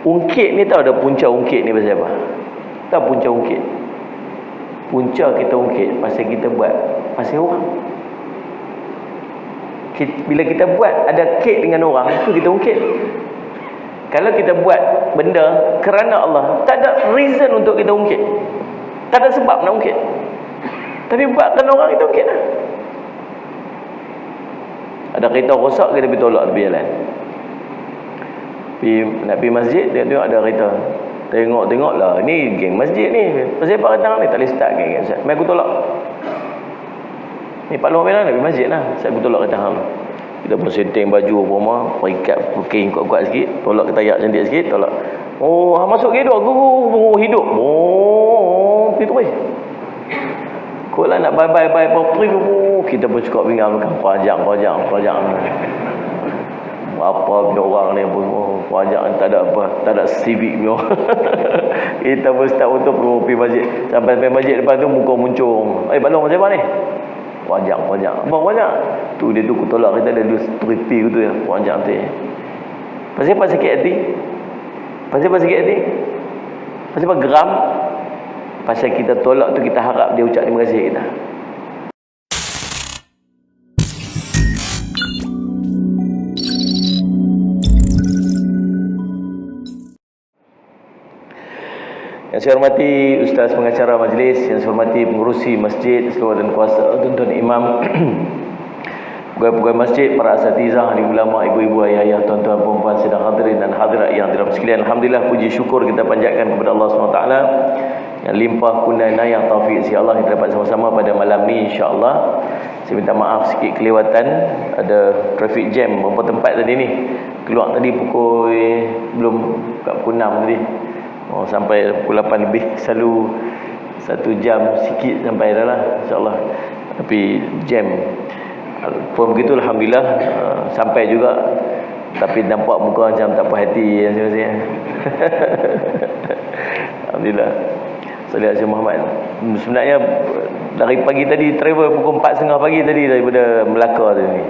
Ungkit ni tahu ada punca ungkit ni pasal apa? Tahu punca ungkit? Punca kita ungkit pasal kita buat pasal orang. Bila kita buat ada kek dengan orang, itu kita ungkit. Kalau kita buat benda kerana Allah, tak ada reason untuk kita ungkit. Tak ada sebab nak ungkit. Tapi buat kerana orang, kita ungkit lah. Ada kereta rosak, kita pergi tolak tepi jalan. Nak pergi masjid, dia tengok ada kereta. Tengok lah, ni geng masjid ni. Pasal apa datang ni? Tak boleh start geng. Mai aku tolak. Ni Pak Long Merah nak pergi masjid lah. Saya aku tolak kereta hang. Kita pun setting baju apa semua, perikat pakai kuat-kuat sikit, tolak ketayak cantik sikit, tolak. Oh, hang masuk hidup, aku hidup. Oh, pergi terus. Kau lah nak bye-bye kita pun cukup bingung pajak. Apa punya orang ni pun pajak tak ada apa, tak ada civic punya. Kita pun start untuk pergi masjid. Sampai masjid depan tu muka muncung. Balong macam mana ni? Pajak. Apa pajak? Tu dia tu aku tolak kita ada dua tripi tu ya, pajak tu. Pasal apa sakit hati? Pasal apa geram? Pasal kita tolak tu kita harap dia ucap terima kasih kita. Yang saya hormati Ustaz pengacara majlis, yang saya hormati pengurusi masjid, seluruh dan kuasa, tuan-tuan imam, pegawai-pegawai masjid, para asatizah, ahli ulama, ibu-ibu, ayah-ayah, tuan-tuan, perempuan, sedang hadirin dan hadirat yang dirahmati sekalian. Alhamdulillah, puji syukur kita panjatkan kepada Allah SWT yang limpah kurnia inayah taufik si Allah kita dapat sama-sama pada malam ni insya-Allah. Saya minta maaf sikit kelewatan, ada traffic jam beberapa tempat tadi ni. Keluar tadi pukul belum pukul 6 tadi. Sampai pukul 8 lebih, selalu 1 jam sikit sampai dah lah insya-Allah. Tapi jam pun begitu, alhamdulillah sampai juga. Tapi nampak muka macam tak puas hati rasanya. Alhamdulillah. Salih Asyik Muhammad. Sebenarnya dari pagi tadi travel pukul 4.30 pagi tadi daripada Melaka tadi ni.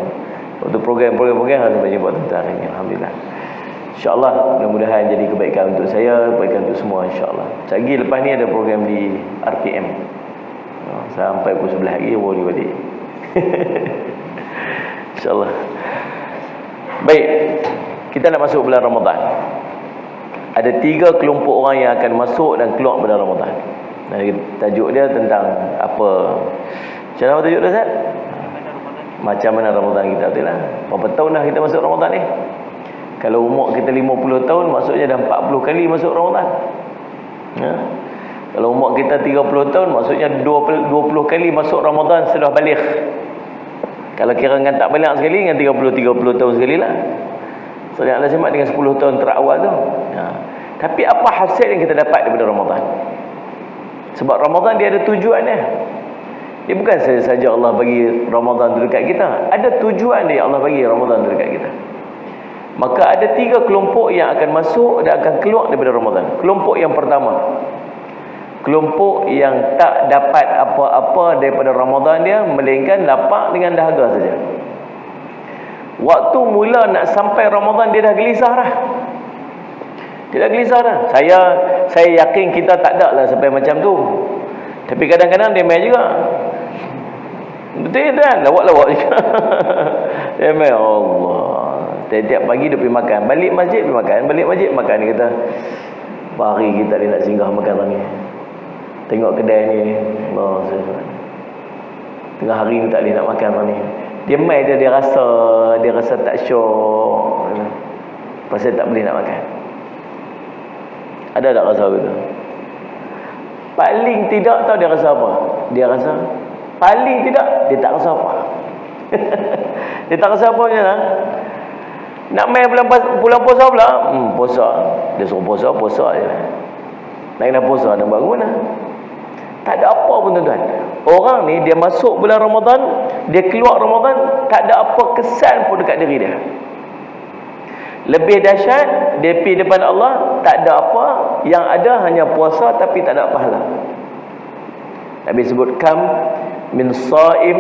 Untuk program sampai jumpa tuan-tuan hari ni. Alhamdulillah. InsyaAllah mudah-mudahan jadi kebaikan untuk saya, kebaikan untuk semua insyaAllah. Lagi lepas ni ada program di RTM. Sampai pukul 11 lagi baru balik. InsyaAllah. Baik, kita nak masuk bulan Ramadan. Ada 3 kelompok orang yang akan masuk dan keluar bulan Ramadan. Tajuk dia tentang apa? Macam mana tajuk dia, Ustaz? Macam mana Ramadan kita, betul lah. Berapa tahun dah kita masuk Ramadan ni? Kalau umur kita 50 tahun, maksudnya dah 40 kali masuk Ramadan. Kalau umur kita 30 tahun, maksudnya 20 kali masuk Ramadan setelah balik. Kalau kira dengan tak balik sekali, dengan 30 tahun sekali lah. Soalnya Allah semak dengan 10 tahun terawal tu. Tapi apa hasil yang kita dapat daripada Ramadan? Sebab Ramadan dia ada tujuan dia. Dia bukan saja Allah bagi Ramadan tu dekat kita. Ada tujuan dia Allah bagi Ramadan tu dekat kita. Maka ada 3 kelompok yang akan masuk dan akan keluar daripada Ramadan. Kelompok yang pertama, kelompok yang tak dapat apa-apa daripada Ramadan dia, melainkan lapar dengan dahaga saja. Waktu mula nak sampai Ramadan dia dah gelisah dah. Dia dah gelisah dah. Saya yakin kita tak ada lah sampai macam tu. Tapi kadang-kadang dia main juga. Betul kan? Lawak-lawak juga. Dia main, Allah. Tiap-tiap pagi dia pergi makan. Balik masjid pergi makan. Balik masjid makan. Dia kata, hari kita ni nak singgah makan ni. Tengok kedai ni. Allah, tengah hari ni tak boleh nak makan ni. Dia main dia rasa tak syok. Pasal tak boleh nak makan. Ada tak rasa begitu? Paling tidak tahu dia rasa apa? Dia rasa paling tidak dia tak rasa apa. Dia tak rasa apa je lah. Nak main bulan puasa pula, puasa. Dia suruh puasa je. Nak kena puasa nak buat mana? Tak ada apa pun tuan-tuan. Orang ni dia masuk bulan Ramadan, dia keluar Ramadan, tak ada apa kesan pun dekat diri dia. Lebih dahsyat, dia pergi depan Allah, tak ada apa, yang ada hanya puasa tapi tak ada pahala. Nabi sebut kam min saim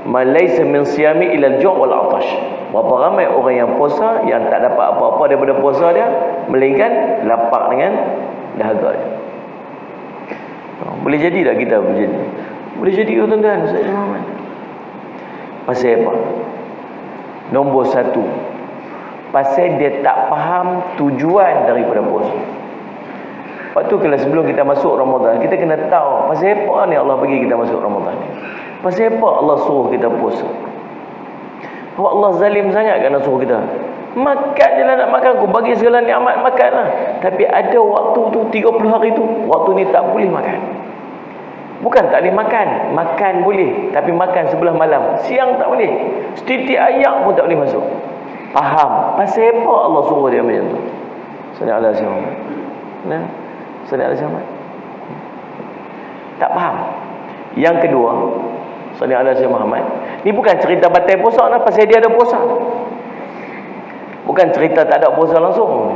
ma laysa min siyami ila al-ju' wal 'atash. Berapa ramai orang yang puasa yang tak dapat apa-apa daripada puasa dia, melainkan lapar dengan dahaga dia. Boleh jadi tak kita berjadi? Boleh jadi ke tuan-tuan? Ustaz Muhammad. Pasal apa? Nombor satu, pasal dia tak faham tujuan daripada puasa. Lepas tu kalau sebelum kita masuk Ramadan, kita kena tahu pasal apa ni Allah bagi kita masuk Ramadan ni. Pasal apa Allah suruh kita puasa? Allah zalim sangat kan nak suruh kita. Makan je lah nak makan, aku bagi segala nikmat, makan lah. Tapi ada waktu tu 30 hari tu, waktu ni tak boleh makan. Bukan tak boleh makan, makan boleh, tapi makan sebelah malam, siang tak boleh. Setitik ayak pun tak boleh masuk. Faham pasal apa Allah suruh dia macam tu? Sallallahu alaihi wasallam. Nah, sallallahu alaihi wasallam. Tak faham. Yang kedua, sallallahu alaihi wasallam, ni bukan cerita batal puasa lah, pasal dia ada puasa. Bukan cerita tak ada puasa langsung.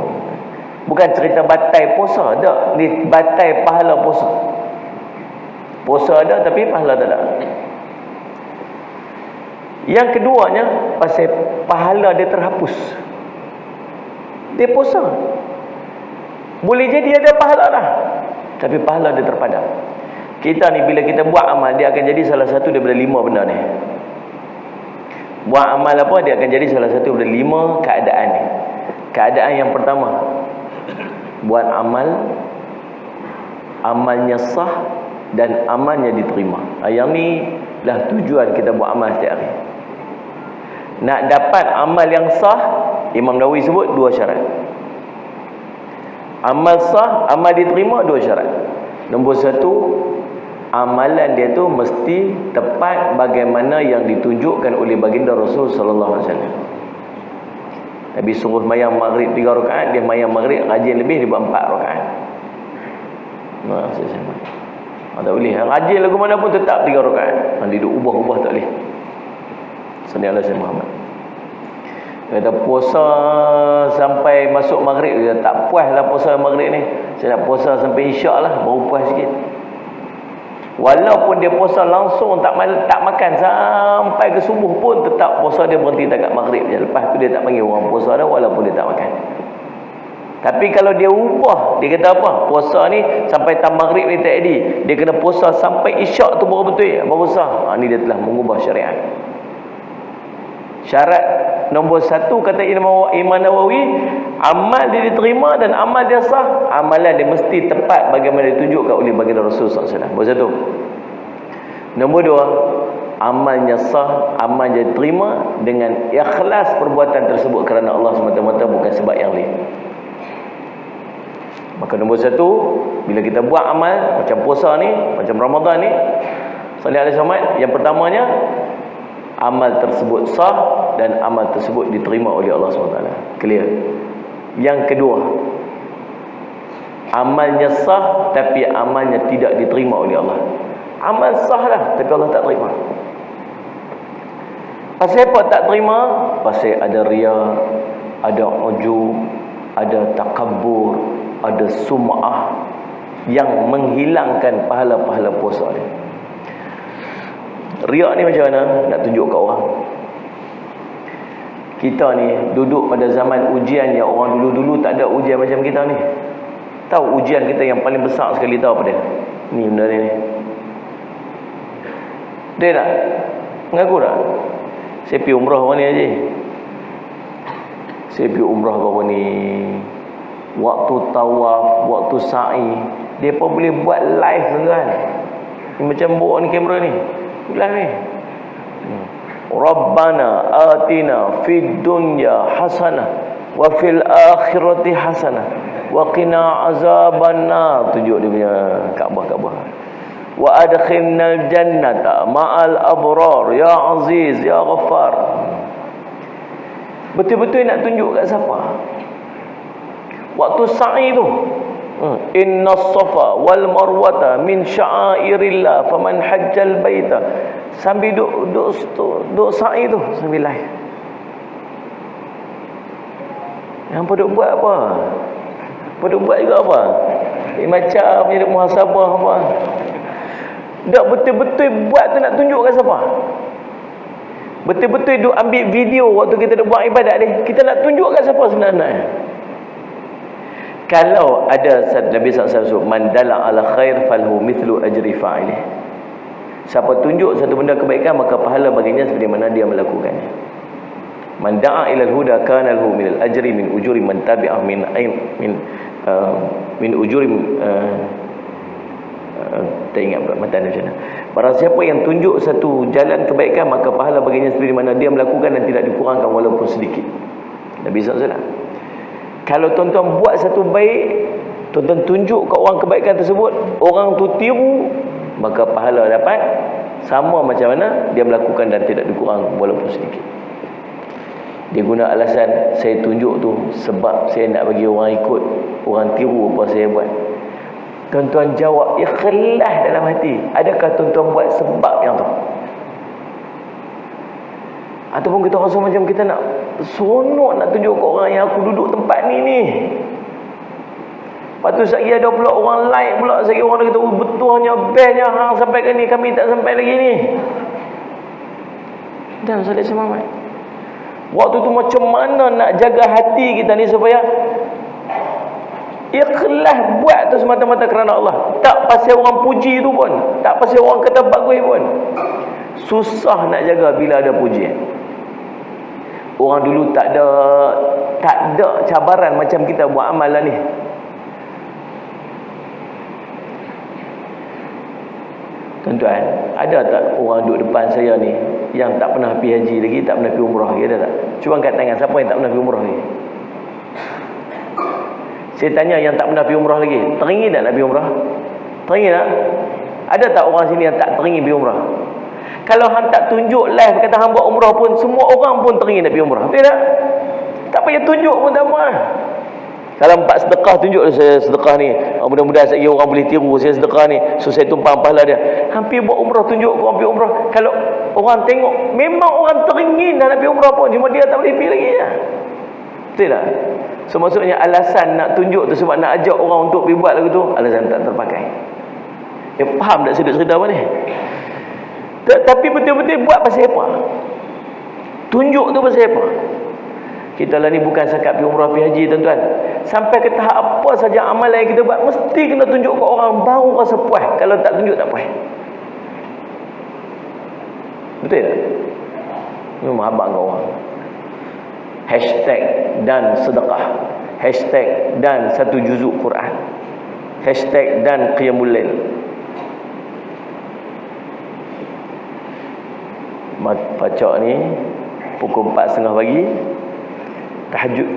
Bukan cerita batal puasa, tak. Ni batal pahala puasa. Puasa ada tapi pahala tak ada. Yang keduanya, pasal pahala dia terhapus. Dia puasa, boleh jadi ada pahala dah, tapi pahala dia terpadam. Kita ni bila kita buat amal, dia akan jadi salah satu daripada 5 benda ni. Buat amal apa, dia akan jadi salah satu daripada 5 keadaan ni. Keadaan yang pertama, buat amal, amalnya sah dan amalnya diterima. Yang ni lah tujuan kita buat amal setiap hari. Nak dapat amal yang sah, Imam Nawawi sebut 2 syarat. Amal sah, amal diterima, 2 syarat. Nombor 1, amalan dia tu mesti tepat bagaimana yang ditunjukkan oleh baginda Rasul sallallahu alaihi wasallam. Nabi suruh mayang maghrib 3 rakaat, dia mayang maghrib rajin lebih daripada 4 rakaat. Nah, saya tak boleh. Rajin lagu mana pun tetap 3 rakaat. Dia duduk ubah-ubah tak boleh. Sallallahu alaihi Muhammad. Kata puasa sampai masuk maghrib, dia tak puas lah puasa maghrib ni. Saya nak puasa sampai isyak lah, baru puas sikit. Walaupun dia puasa langsung tak makan sampai ke subuh pun, tetap puasa dia berhenti dekat maghrib je. Lepas tu dia tak panggil orang puasa dah, walaupun dia tak makan. Tapi kalau dia ubah, dia kata apa? Puasa ni sampai tam maghrib ni tak jadi. Dia kena puasa sampai isyak tu baru betul, baru sah. Ni dia telah mengubah syariat. Syarat nombor 1 kata Imam Nawawi, amal dia diterima dan amal dia sah. Amalan dia mesti tepat bagaimana ditunjukkan oleh baginda Rasul sallallahu alaihi wasallam. Nombor 1. Nombor 2, amalnya sah, amal dia diterima dengan ikhlas perbuatan tersebut kerana Allah semata-mata, bukan sebab yang lain. Maka nombor 1, bila kita buat amal macam puasa ni, macam Ramadan ni, sallallahu alaihi wasallam, yang pertamanya, amal tersebut sah dan amal tersebut diterima oleh Allah SWT. Clear? Yang kedua, amalnya sah tapi amalnya tidak diterima oleh Allah. Amal sah lah tapi Allah tak terima. Pasal apa tak terima? Pasal ada riya, ada ujub, ada takabbur, ada sum'ah yang menghilangkan pahala-pahala puasa dia. Riak ni macam mana? Nak tunjuk kat orang. Kita ni duduk pada zaman ujian yang orang dulu-dulu tak ada ujian macam kita ni. Tahu ujian kita yang paling besar sekali tahu apa dia? Ni benda ni. Dia tak? Mengaku tak? Saya pergi umrah baru ni aja. Saya pergi umrah baru ni. Waktu tawaf, waktu sa'i, dia pun boleh buat live tuan-tuan. Macam bawa ni kamera ni. Live ni. Rabbana atina fid dunya hasanah wa fil akhirati hasanah wa qina azabannar. Tunjuk dia punya Kaabah. Wa adkhilnal jannata ma'al abrar ya aziz ya ghaffar. Betul-betul nak tunjuk kat siapa? Waktu sa'i tu, inna safa wal marwata min sya'airillah faman hajjal baita. Sambil duk sa'i tu, sambil live. Yang duk buat apa? Duk buat juga apa? Macam ni duk muhasabah apa? Tak betul-betul buat tu nak tunjuk kat siapa? Betul-betul duk ambil video waktu kita nak buat ibadat ni. Kita nak tunjuk kat siapa sebenarnya. Kalau ada Nabi SAW, man dala ala khair falhu mithlu ajri fa'ilih. Siapa tunjuk satu benda kebaikan, maka pahala baginya seperti mana dia melakukannya. Man da'a ila al-huda kana lahu min al-ajri min ujuri man tabi'ah min ujuri tak ingat matan macam mana. Barang siapa yang tunjuk satu jalan kebaikan, maka pahala baginya seperti mana dia melakukan dan tidak dikurangkan walaupun sedikit. Nabi SAW. Kalau tuan-tuan buat satu baik, tuan-tuan tunjuk ke orang kebaikan tersebut, orang tu tiru, maka pahala dapat sama macam mana dia melakukan dan tidak dikurang walaupun sedikit. Dia guna alasan, saya tunjuk tu sebab saya nak bagi orang ikut, orang tiru apa saya buat. Tuan-tuan jawab ikhlas dalam hati, adakah tuan-tuan buat sebab yang tu? Ataupun kita rasa macam kita nak seronok nak tunjuk ke orang yang aku duduk tempat ni. Lepas tu sekali ada pula orang like pula, sekali orang kata betulnya bestnya hang sampai ke ni, kami tak sampai lagi ni. Dan Salih Muhammad, waktu tu macam mana nak jaga hati kita ni supaya ikhlas buat tu semata-mata kerana Allah. Tak pasal orang puji tu pun, tak pasal orang kata bagus pun. Susah nak jaga bila ada pujian. Orang dulu tak ada cabaran macam kita buat amal lah ni. Tuan-tuan, ada tak orang duduk depan saya ni yang tak pernah pergi haji lagi, tak pernah pergi umrah lagi, ada tak? Cuba angkat tangan, siapa yang tak pernah pergi umrah lagi? Saya tanya yang tak pernah pergi umrah lagi, teringin tak nak pergi umrah? Teringin tak? Ada tak orang sini yang tak teringin pergi umrah? Kalau hang tak tunjuk live kata hang buat umrah pun, semua orang pun teringin nak pergi umrah. Betul tak? Tak payah tunjuk pun tak apa. Kalau 4 sedekah, tunjuk saya sedekah ni. Mudah-mudahan sekali orang boleh tiru saya sedekah ni, so saya tumpang pahala dia. Hampir buat umrah, tunjuk orang pergi umrah. Kalau orang tengok, memang orang teringin dah nak pergi umrah pun, cuma dia tak boleh pergi lagi je. Betul tak? So maksudnya alasan nak tunjuk tu sebab nak ajak orang untuk pergi buat lagu tu, alasan tak terpakai. Faham tak saya cerita apa ni? Tapi betul-betul buat pasal apa? Tunjuk tu pasal apa? Kita lah ni bukan sakat pergi umrah, pergi haji, tuan-tuan. Sampai ke tahap apa saja amalan yang kita buat, mesti kena tunjuk ke orang, baru rasa puas. Kalau tak tunjuk, tak puas. Betul tak? Memang abang ke orang. Hashtag dan sedekah. Hashtag dan 1 juzuk Quran. Hashtag dan qiyamul lail. Pacak ni pukul 4.30 pagi tahajud.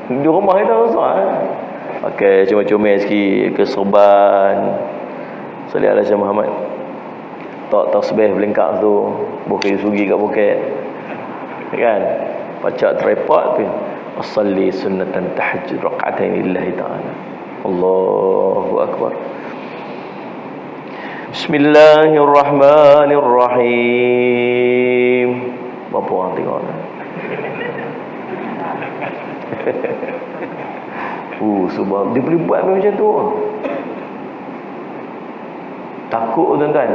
Di rumah kita susah. Pakai comel-comel sikit, ke serban. Salih ala Syekh Muhammad. Tak tasbih belengkak tu, bukan sugi kat poket. Kan? Baca tripod tu. Asalli sunnatan tahajjud rak'atain lillahi ta'ala. Allahu akbar. Bismillahirrahmanirrahim. Berapa orang tengok ni? Sebab dia boleh buat macam tu. Takut tuan-tuan.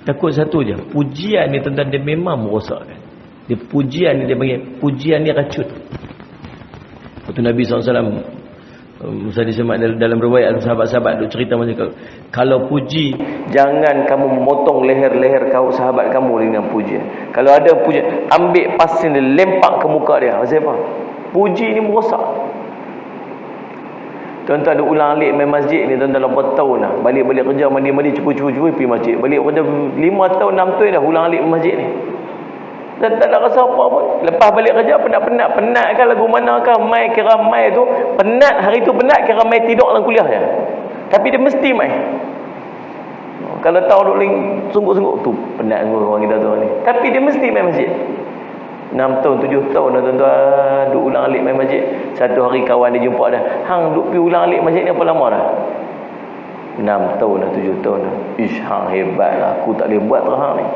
Takut satu je. Pujian ni tuan-tuan, dia memang merosakkan. Dia pujian ni, dia panggil pujian ni racun. Waktu Nabi SAW, Musa disemak dalam riwayat sahabat-sahabat duk cerita macam kalau puji, jangan kamu memotong leher-leher kau sahabat kamu dengan pujian. Kalau ada pujian, ambil pasir dia, lempak ke muka dia. Pasal apa? Puji ni merosak. Tuan-tuan ada ulang alik main masjid ni, tuan-tuan berapa tahun dah. Balik-balik kerja, mandi-mandi, cukup-cukup pergi masjid. Balik kerja 5 tahun, 6 tahun dah ulang alik masjid ni. Dan tak nak rasa apa pun. Lepas balik kerja, penat-penat kan lagu mana kan, mai kira mai tu penat, hari tu penat kira mai tidur dalam kuliah je. Tapi dia mesti mai. Kalau tahu duk ling sungguh-sungguh tu penat sungguh orang kita tu ni. Tapi dia mesti mai masjid. 6 tahun, 7 tahun dah tuan-tuan duk ulang alik mai masjid. Satu hari kawan dia jumpa dah, hang duk pergi ulang alik masjid ni apa lama dah? 6 tahun dah, 7 tahun dah. Ish, hang hebat lah, aku tak boleh buat terus hang ni.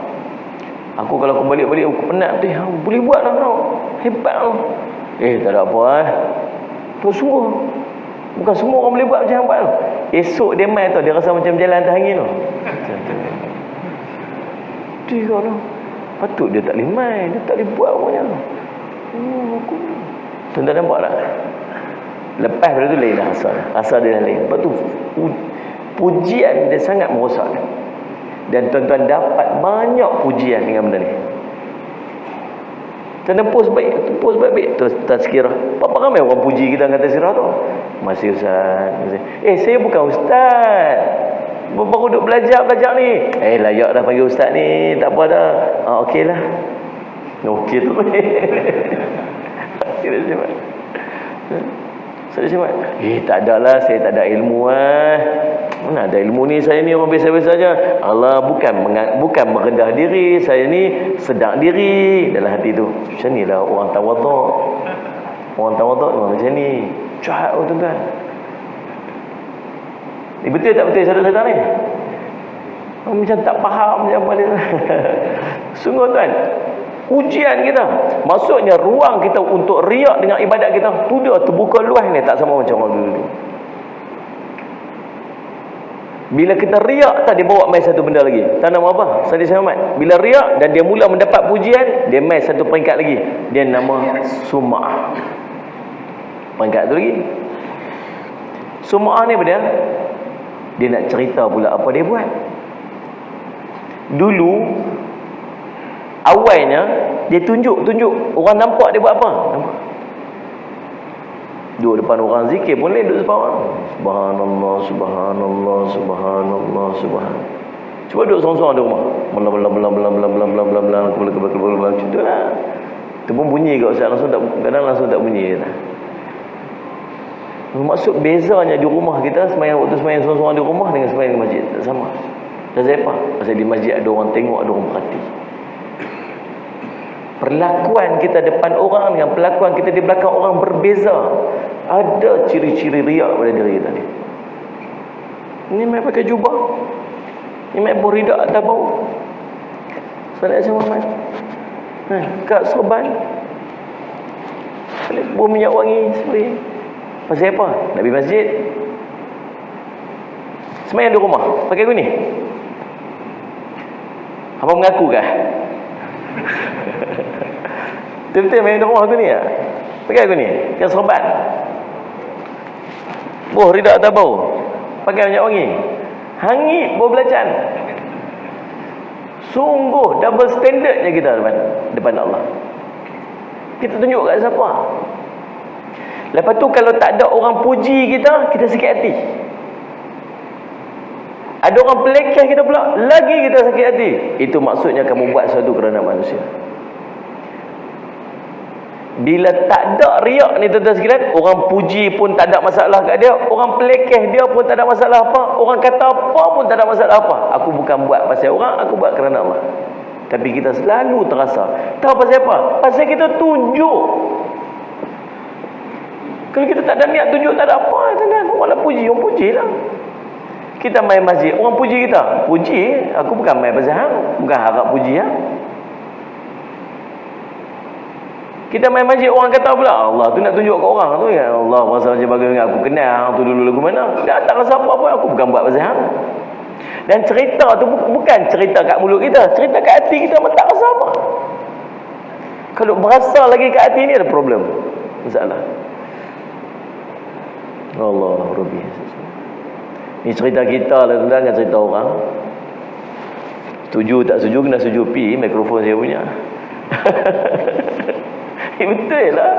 Aku kalau aku balik-balik aku penat betul. Boleh buat lah kau. Hebat kau. Tak ada apa tu sungguh. Bukan semua orang boleh buat macam hang buat tu. Esok dia main tu, dia rasa macam jalan atas angin tu. Macam tu. Dia kata, patut dia tak boleh main, dia tak boleh buat macam tu. Aku tuan-tuan nampak tak? Lepas pada tu lain dah rasa dia dah lain. Sebab tu pujian dia sangat merosakkan. Dan tuan-tuan dapat banyak pujian dengan benda ni. Tuan-tuan post baik-baik terus tazkirah. Berapa ramai orang puji kita dengan tazkirah tu? Masih ustaz. Saya bukan ustaz. Baru duduk belajar ni. Layak dah panggil ustaz ni. Tak apa dah. Okeylah. Okey tu. Kira siapa? Saya siapa? Tak ada lah, saya tak ada ilmu Mana ada ilmu ni, saya ni orang biasa-biasa saja. Allah bukan merendah diri, saya ni sedang diri dalam hati tu. Macam nilah orang tawaduk. Orang tawaduk memang macam ni. Jahat tuan-tuan. Ni betul tak betul saudara-saudara ni? Macam tak faham macam mana. Sungguh tuan, ujian kita, maksudnya ruang kita untuk riak dengan ibadat kita tu dia terbuka luas ni, tak sama macam orang dulu. Bila kita riak tak, dia bawa main satu benda lagi. Tak nama apa? Sadi Selamat. Bila riak dan dia mula mendapat pujian, dia main satu peringkat lagi. Dia nama sum'ah. Peringkat tu lagi. Sum'ah ni apa dia? Dia nak cerita pula apa dia buat. Dulu awalnya dia tunjuk orang nampak dia buat apa. Nampak. Duduk depan orang zikir pun lain duduk depan orang. Subhanallah, subhanallah, subhanallah, subhanallah. Cuba duduk sorang-sorang di rumah. Belam. Cutlah. Itu pun bunyi kat Ustaz, kadang langsung tak bunyi kata. Maksud bezanya di rumah kita waktu sembahyang sorang-sorang di rumah dengan sembahyang di masjid tak sama. Sebab apa? Pasal di masjid ada orang tengok, ada orang perhati. Perlakuan kita depan orang dengan perlakuan kita di belakang orang berbeza. Ada ciri-ciri riak pada diri kita ni. Ni mai pakai jubah. Ni mai beridak atas bau. Solat sama mai. Kat sorban. Buah minyak wangi spray. Pasal apa? Nak pergi masjid. Sembahyang di rumah pakai gini. Apa mengaku kah? Betul-betul main di rumah aku ni tak? Pakai aku ni, pakai serban. Buah ridak atas bau. Pakai minyak wangi. Hangit bau belacan. Sungguh double standardnya kita depan Allah. Kita tunjuk kat siapa? Lepas tu kalau tak ada orang puji kita, kita sakit hati. Ada orang pelekeh kita pula, lagi kita sakit hati. Itu maksudnya kamu buat sesuatu kerana manusia. Bila tak ada riak ni tuan-tuan sekalian, orang puji pun tak ada masalah kat dia, orang pelekeh dia pun tak ada masalah apa, orang kata apa pun tak ada masalah apa. Aku bukan buat pasal orang, aku buat kerana Allah. Tapi kita selalu terasa, tahu pasal apa? Pasal kita tunjuk. Kalau kita tak ada niat tunjuk, tak ada apa, tuan-tuan. Orang nak puji, orang pujilah. Kita main masjid, orang puji kita. Puji, aku bukan main pasal hang, bukan harap puji hang. Kita main masjid, orang kata pula, Allah tu nak tunjuk kat orang tu, ya Allah rasa macam bagaimana aku kenal hang tu dulu lagu mana. Dia tak rasa apa-apa, aku bukan buat pasal hang. Dan cerita tu bukan cerita kat mulut kita, cerita kat hati kita memang tak rasa apa. Kalau berasa lagi kat hati ni ada problem. Masalah. Allah Rabbi. Ni cerita kita lah tuan, dengan cerita orang. Setuju tak setuju, kena setuju pi mikrofon saya punya. Betul lah.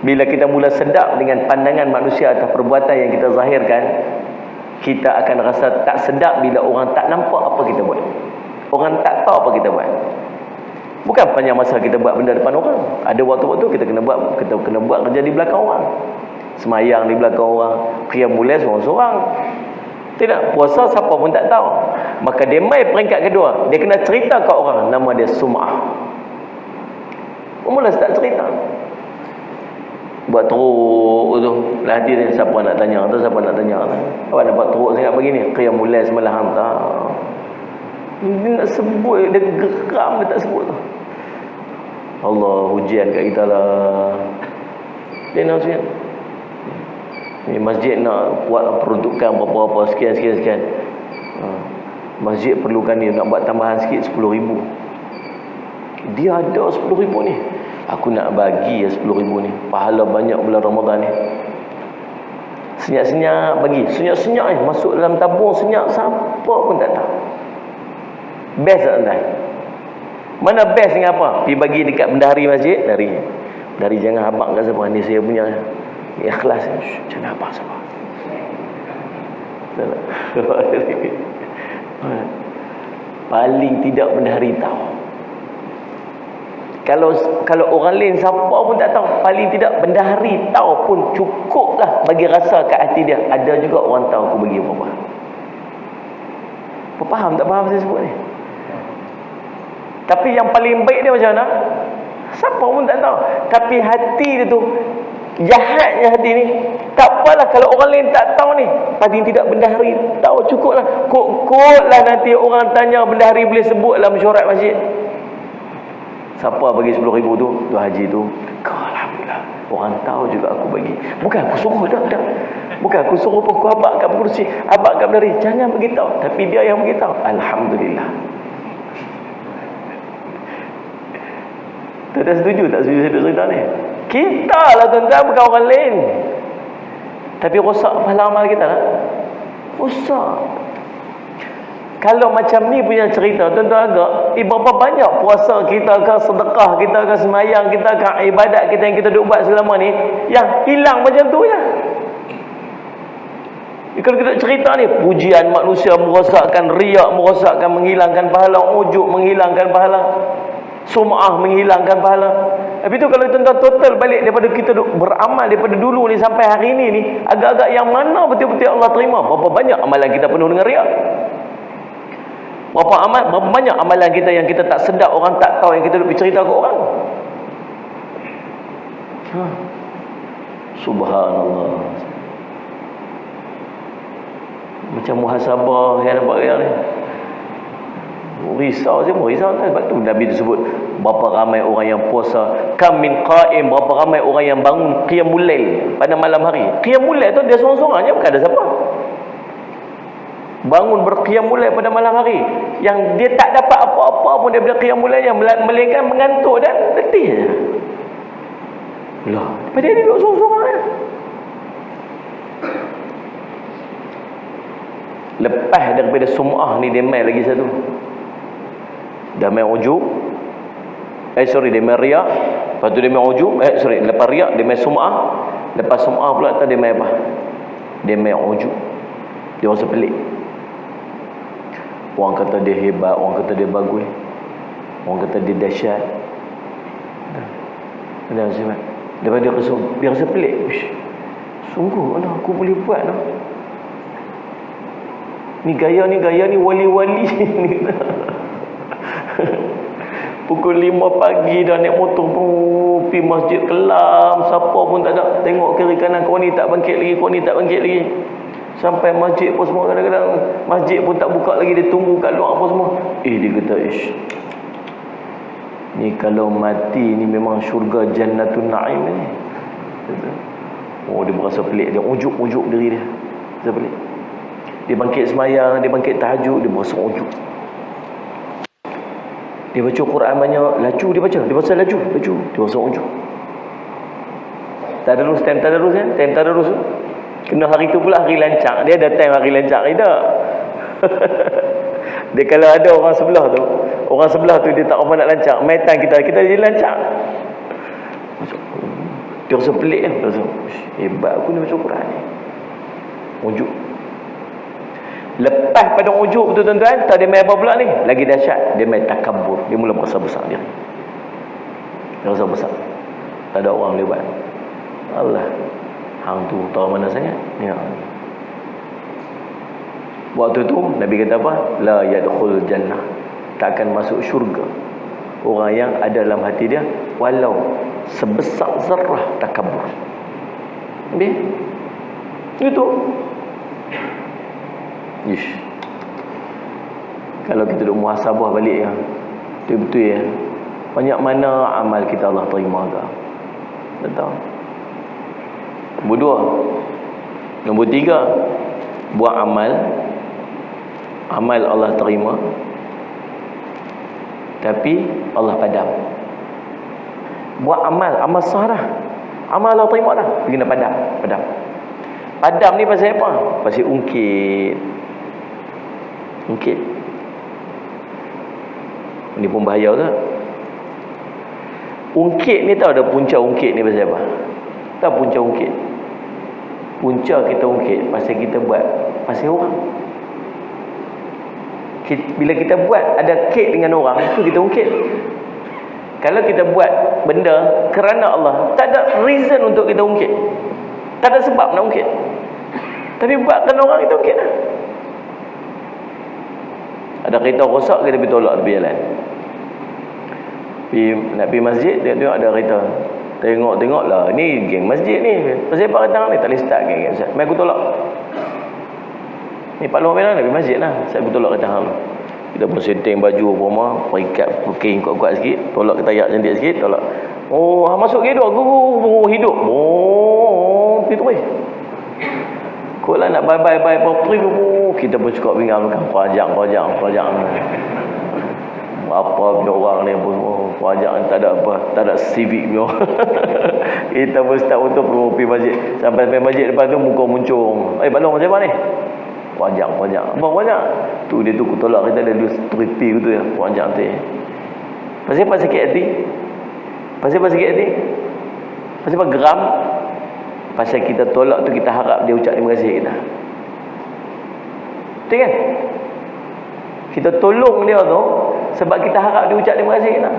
Bila kita mula sedap dengan pandangan manusia atas perbuatan yang kita zahirkan, kita akan rasa tak sedap bila orang tak nampak apa kita buat. Orang tak tahu apa kita buat. Bukan panjang masa kita buat benda depan orang. Ada waktu-waktu kita kena buat kerja di belakang orang. Semayang di belakang orang, qiyamul lail seorang-seorang. Tidak, puasa siapa pun tak tahu. Maka dia mai peringkat kedua, dia kena cerita kat orang, nama dia sum'ah. Mula start cerita. Buat teruk tu, lah hati dia, siapa nak tanya tu, siapa nak tanya tu. Awak nak buat teruk sangat begini, qiyamul lail semalam hantar. Dia nak sebut, dia geram dia tak sebut tu. Allah ujian kat kita lah. Dia nak sekian. Ni masjid nak buat peruntukan berapa-apa sekian. Masjid perlukan ni nak buat tambahan sikit 10,000. Dia ada 10,000 ni. Aku nak bagi 10,000 ni. Pahala banyak bulan Ramadan ni. Senyap-senyap bagi. Senyap-senyap ni masuk dalam tabung senyap, siapa pun tak tahu. Best tak tuan? Mana best dengan apa? Pergi bagi dekat bendahari masjid, dari jangan abang kat siapa. Ni saya punya. Ikhlas. Jangan abang siapa. Paling tidak bendahari tahu. Kalau orang lain siapa pun tak tahu, paling tidak bendahari tahu pun cukuplah bagi rasa kat hati dia. Ada juga orang tahu aku bagi apa-apa. Faham tak faham saya sebut ni? Tapi yang paling baik dia macam mana? Siapa pun tak tahu. Tapi hati dia tu, jahatnya hati ni. Tak apalah kalau orang lain tak tahu ni, paling tidak bendahari tahu, cukuplah. Kok-koklah nanti orang tanya, bendahari boleh sebut dalam mesyuarat masjid. Siapa bagi 10,000 tu? Tu haji tu. Alhamdulillah. Orang tahu juga aku bagi. Bukan aku suruh dah. Bukan aku suruh pun, aku abak kat pengurusi, abak kat bendahari. Jangan beritahu. Tapi dia yang beritahu. Alhamdulillah. Tak setuju tak setuju saya cerita ni? Kita lah tuan-tuan, bukan orang lain. Tapi rosak pahala amal kita lah. Rosak. Kalau macam ni punya cerita, tuan-tuan agak, berapa banyak puasa kita ke, sedekah kita ke, semayang kita ke, ibadat kita yang kita duk buat selama ni, yang hilang macam tu je. Kalau kita cerita ni, pujian manusia merosakkan, riak merosakkan, menghilangkan pahala, ujub menghilangkan pahala, sum'ah menghilangkan pahala. Tapi tu kalau tuan-tuan total balik daripada kita beramal daripada dulu ni sampai hari ni agak-agak yang mana betul-betul Allah terima? Berapa banyak amalan kita penuh dengan riak? Berapa banyak amalan kita yang kita tak sedap, orang tak tahu, yang kita duk cerita ke orang? Subhanallah. Macam muhasabah yang nampak yang ni. Risau tak? Sebab tu Nabi disebut berapa ramai orang yang puasa, kam min qa'im, berapa ramai orang yang bangun qiyamul lail pada malam hari. Qiyamul lail tu dia seorang-seorang je, bukan ada siapa. Bangun berqiyamul lail pada malam hari, yang dia tak dapat apa-apa pun dia bila qiyamul lail, melainkan mengantuk dan letih je. Lah, pada dia duduk seorang-seorang je. Lepas daripada sum'ah ni, dia main lagi satu. Dah main ujub, dia main riak. Lepas tu dia main ujub, lepas riak dia main sum'ah. Lepas sum'ah pula dia main apa? Dia main ujub. Dia rasa pelik. Orang kata dia hebat, orang kata dia bagus, orang kata dia dahsyat. Lepas dia rasa pelik. Sungguh lah aku boleh buat lah. Ni gaya ni wali-wali ni. Pukul 5 pagi dah naik motor pergi masjid kelam, siapa pun tak ada. Tengok kiri kanan, kau ni tak bangkit lagi. Sampai masjid pun semua, kadang-kadang masjid pun tak buka lagi, dia tunggu kat luar apa semua. Dia kata, ni kalau mati ni memang syurga Jannatun Na'im ni. Dia berasa pelik, dia ujuk diri dia. Dia pelik. Dia bangkit semayang, dia bangkit tahajud, dia berasa ujuk. Dia baca Quran banyak, laju dia baca, dia berasa laju, dia berasa ujuk. Tadarus, time tadarus tu. Kena hari tu pula hari lancak. Dia ada time hari lancak ke tak? Dia kalau ada orang sebelah tu dia tak apa nak lancak, main time kita jadi lancak. Dia rasa pelik kan? Dia rasa, hebat aku ni baca Quran ni. Ujuk. Lepas pada ujuk tu tuan-tuan, tak dia main apa pula ni? Lagi dahsyat, dia main takabur. Dia mula merasa besar diri. Dia rasa besar. Tak ada orang boleh buat. Allah, hang tu tahu mana sangat? Ya. Waktu tu Nabi kata apa? La yadkhul jannah. Tak akan masuk syurga orang yang ada dalam hati dia walau sebesar zarrah takabur. Habis? Itu. Kalau kita duk muhasabah balik ya, betul-betul ya, banyak mana amal kita Allah terima ke? Tak tahu. Nombor 2. Nombor 3, buat amal. Amal Allah terima, tapi Allah padam. Buat amal sah dah, amal Allah terima dah, pergi nak padam. Padam ni pasal apa? Pasal ungkit. Ni pun bahaya tak? Ungkit ni tahu ada punca ungkit ni pasal apa? Tahu punca ungkit? Punca kita ungkit pasal kita buat pasal orang. Bila kita buat ada kek dengan orang, itu kita ungkit. Kalau kita buat benda kerana Allah, tak ada reason untuk kita ungkit, tak ada sebab nak ungkit. Tapi buat kerana orang, kita ungkit lah. Ada kereta rosak, kita pergi tolak tepi jalan. Nak pergi masjid, tengok ada kereta. Tengok lah, ni geng masjid ni. Pasal apa kereta ni? Tak boleh start geng. Mari aku tolak. Ni Pak Long nak pergi masjid lah. Saya pergi tolak kereta hang. Kita pun setting baju apa mah, ikat booking kuat-kuat sikit, tolak kereta yak cantik sikit, tolak. Oh, hang masuk hidup aku hidup. Oh, gitu weh. Kau lah nak bye-bye property tu. Kita pun cukup bingung kan, pajak. Apa punya orang ni pun pajak ni tak ada civic punya. Kita pun start untuk pergi masjid. Sampai masjid depan tu muka muncung. Balong macam mana ni? Pajak. Apa pajak? Tu dia tu aku tolak kita ada 2 tripi gitu ya, pajak tu. Pasal apa sakit hati? Pasal apa geram? Pasal kita tolak tu kita harap dia ucap terima kasih kita. Betul kan? Kita tolong dia tu sebab kita harap dia ucap terima kasih kita.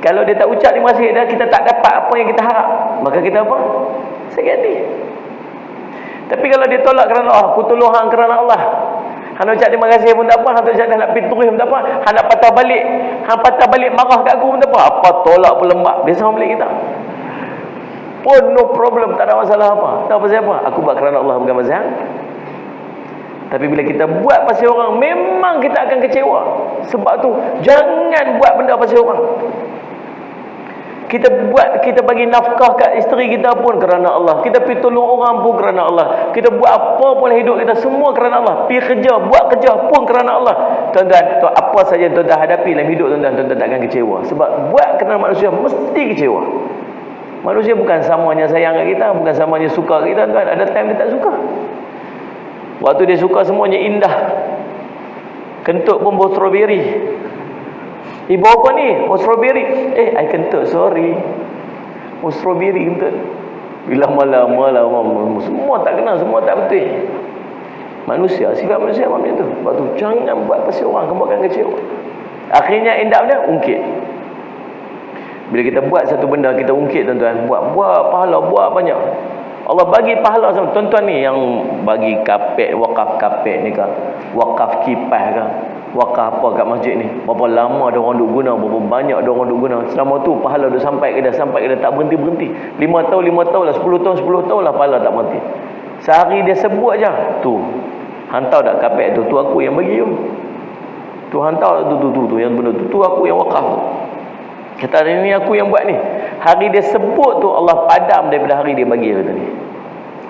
Kalau dia tak ucap terima kasih kita tak dapat apa yang kita harap, maka kita apa? Sakit hati. Tapi kalau dia tolak kerana Allah, aku tolong hang kerana Allah, hang ucap terima kasih pun tak apa, hang tak ucap nak pergi turun pun tak apa, hang nak patah balik marah kat aku pun tak apa, apa tolak pun lembab, dia sama balik kita pun no problem, tak ada masalah apa. Tahu pasal apa? Aku buat kerana Allah, bukan pasal hang. Tapi bila kita buat pasal orang, memang kita akan kecewa. Sebab tu jangan buat benda pasal orang. Kita bagi nafkah kat isteri kita pun kerana Allah. Kita pergi tolong orang pun kerana Allah. Kita buat apa pun hidup kita semua kerana Allah. Pergi kerja, buat kerja pun kerana Allah. Tuan-tuan, apa saja tuan-tuan hadapi dalam hidup tuan-tuan takkan kecewa. Sebab buat kerana manusia mesti kecewa. Manusia bukan samanya sayang kat kita, bukan samanya suka kat kita, tuan. Ada time dia tak suka. Waktu dia suka semuanya indah. Kentut pun bau strawberry. Ibu apa ni? Oh strawberry. I kentut, sorry. Oh strawberry kentut. Bila lama-lama semua tak kenal, semua tak betul. Manusia, sifat manusia macam tu. Sebab tu jangan buat pasal orang, kamu akan kecewa. Akhirnya end up dia ungkit. Bila kita buat satu benda, kita ungkit tuan-tuan. Buat pahala, buat banyak. Allah bagi pahala sama tuan-tuan ni yang bagi kapet, wakaf kapet ni kan, wakaf kipas kan, wakaf apa kat masjid ni. Berapa lama ada orang duk guna, berapa banyak ada orang duk guna. Selama tu pahala dah sampai ke dah, tak berhenti. 5 tahun lah, 10 tahun lah pahala tak berhenti. Sehari dia sebut aja, tu hantar dak kapet tu aku yang bagi tu. Tu hantar tu yang benda tu aku yang wakaf. Kata hari ni aku yang buat ni. Hari dia sebut tu Allah padam daripada hari dia bagi kata ni.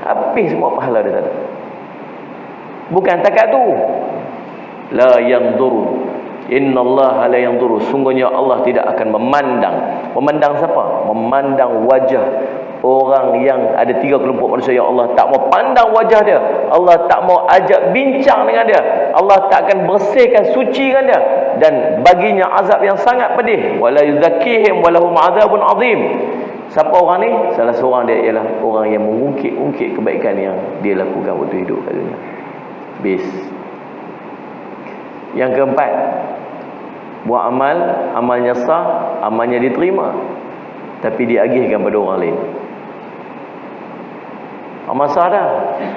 Habis semua pahala dia tak ada. Bukan takat tu. La yanzuru. Innallaha la yanzuru. Sungguhnya Allah tidak akan memandang. Memandang siapa? Memandang wajah orang yang ada 3 kelompok manusia yang Allah tak mau pandang wajah dia. Allah tak mau ajak bincang dengan dia. Allah tak akan bersihkan suci dengan dia. Dan baginya azab yang sangat pedih. Wala yuzakkihim walahum azabun azim. Siapa orang ni? Salah seorang dia ialah orang yang mengungkit-ungkit kebaikan yang dia lakukan waktu hidup kat dunia. Bis. Yang keempat, buat amal, amalnya sah, amalnya diterima, tapi diagihkan pada orang lain. Amal sah dah,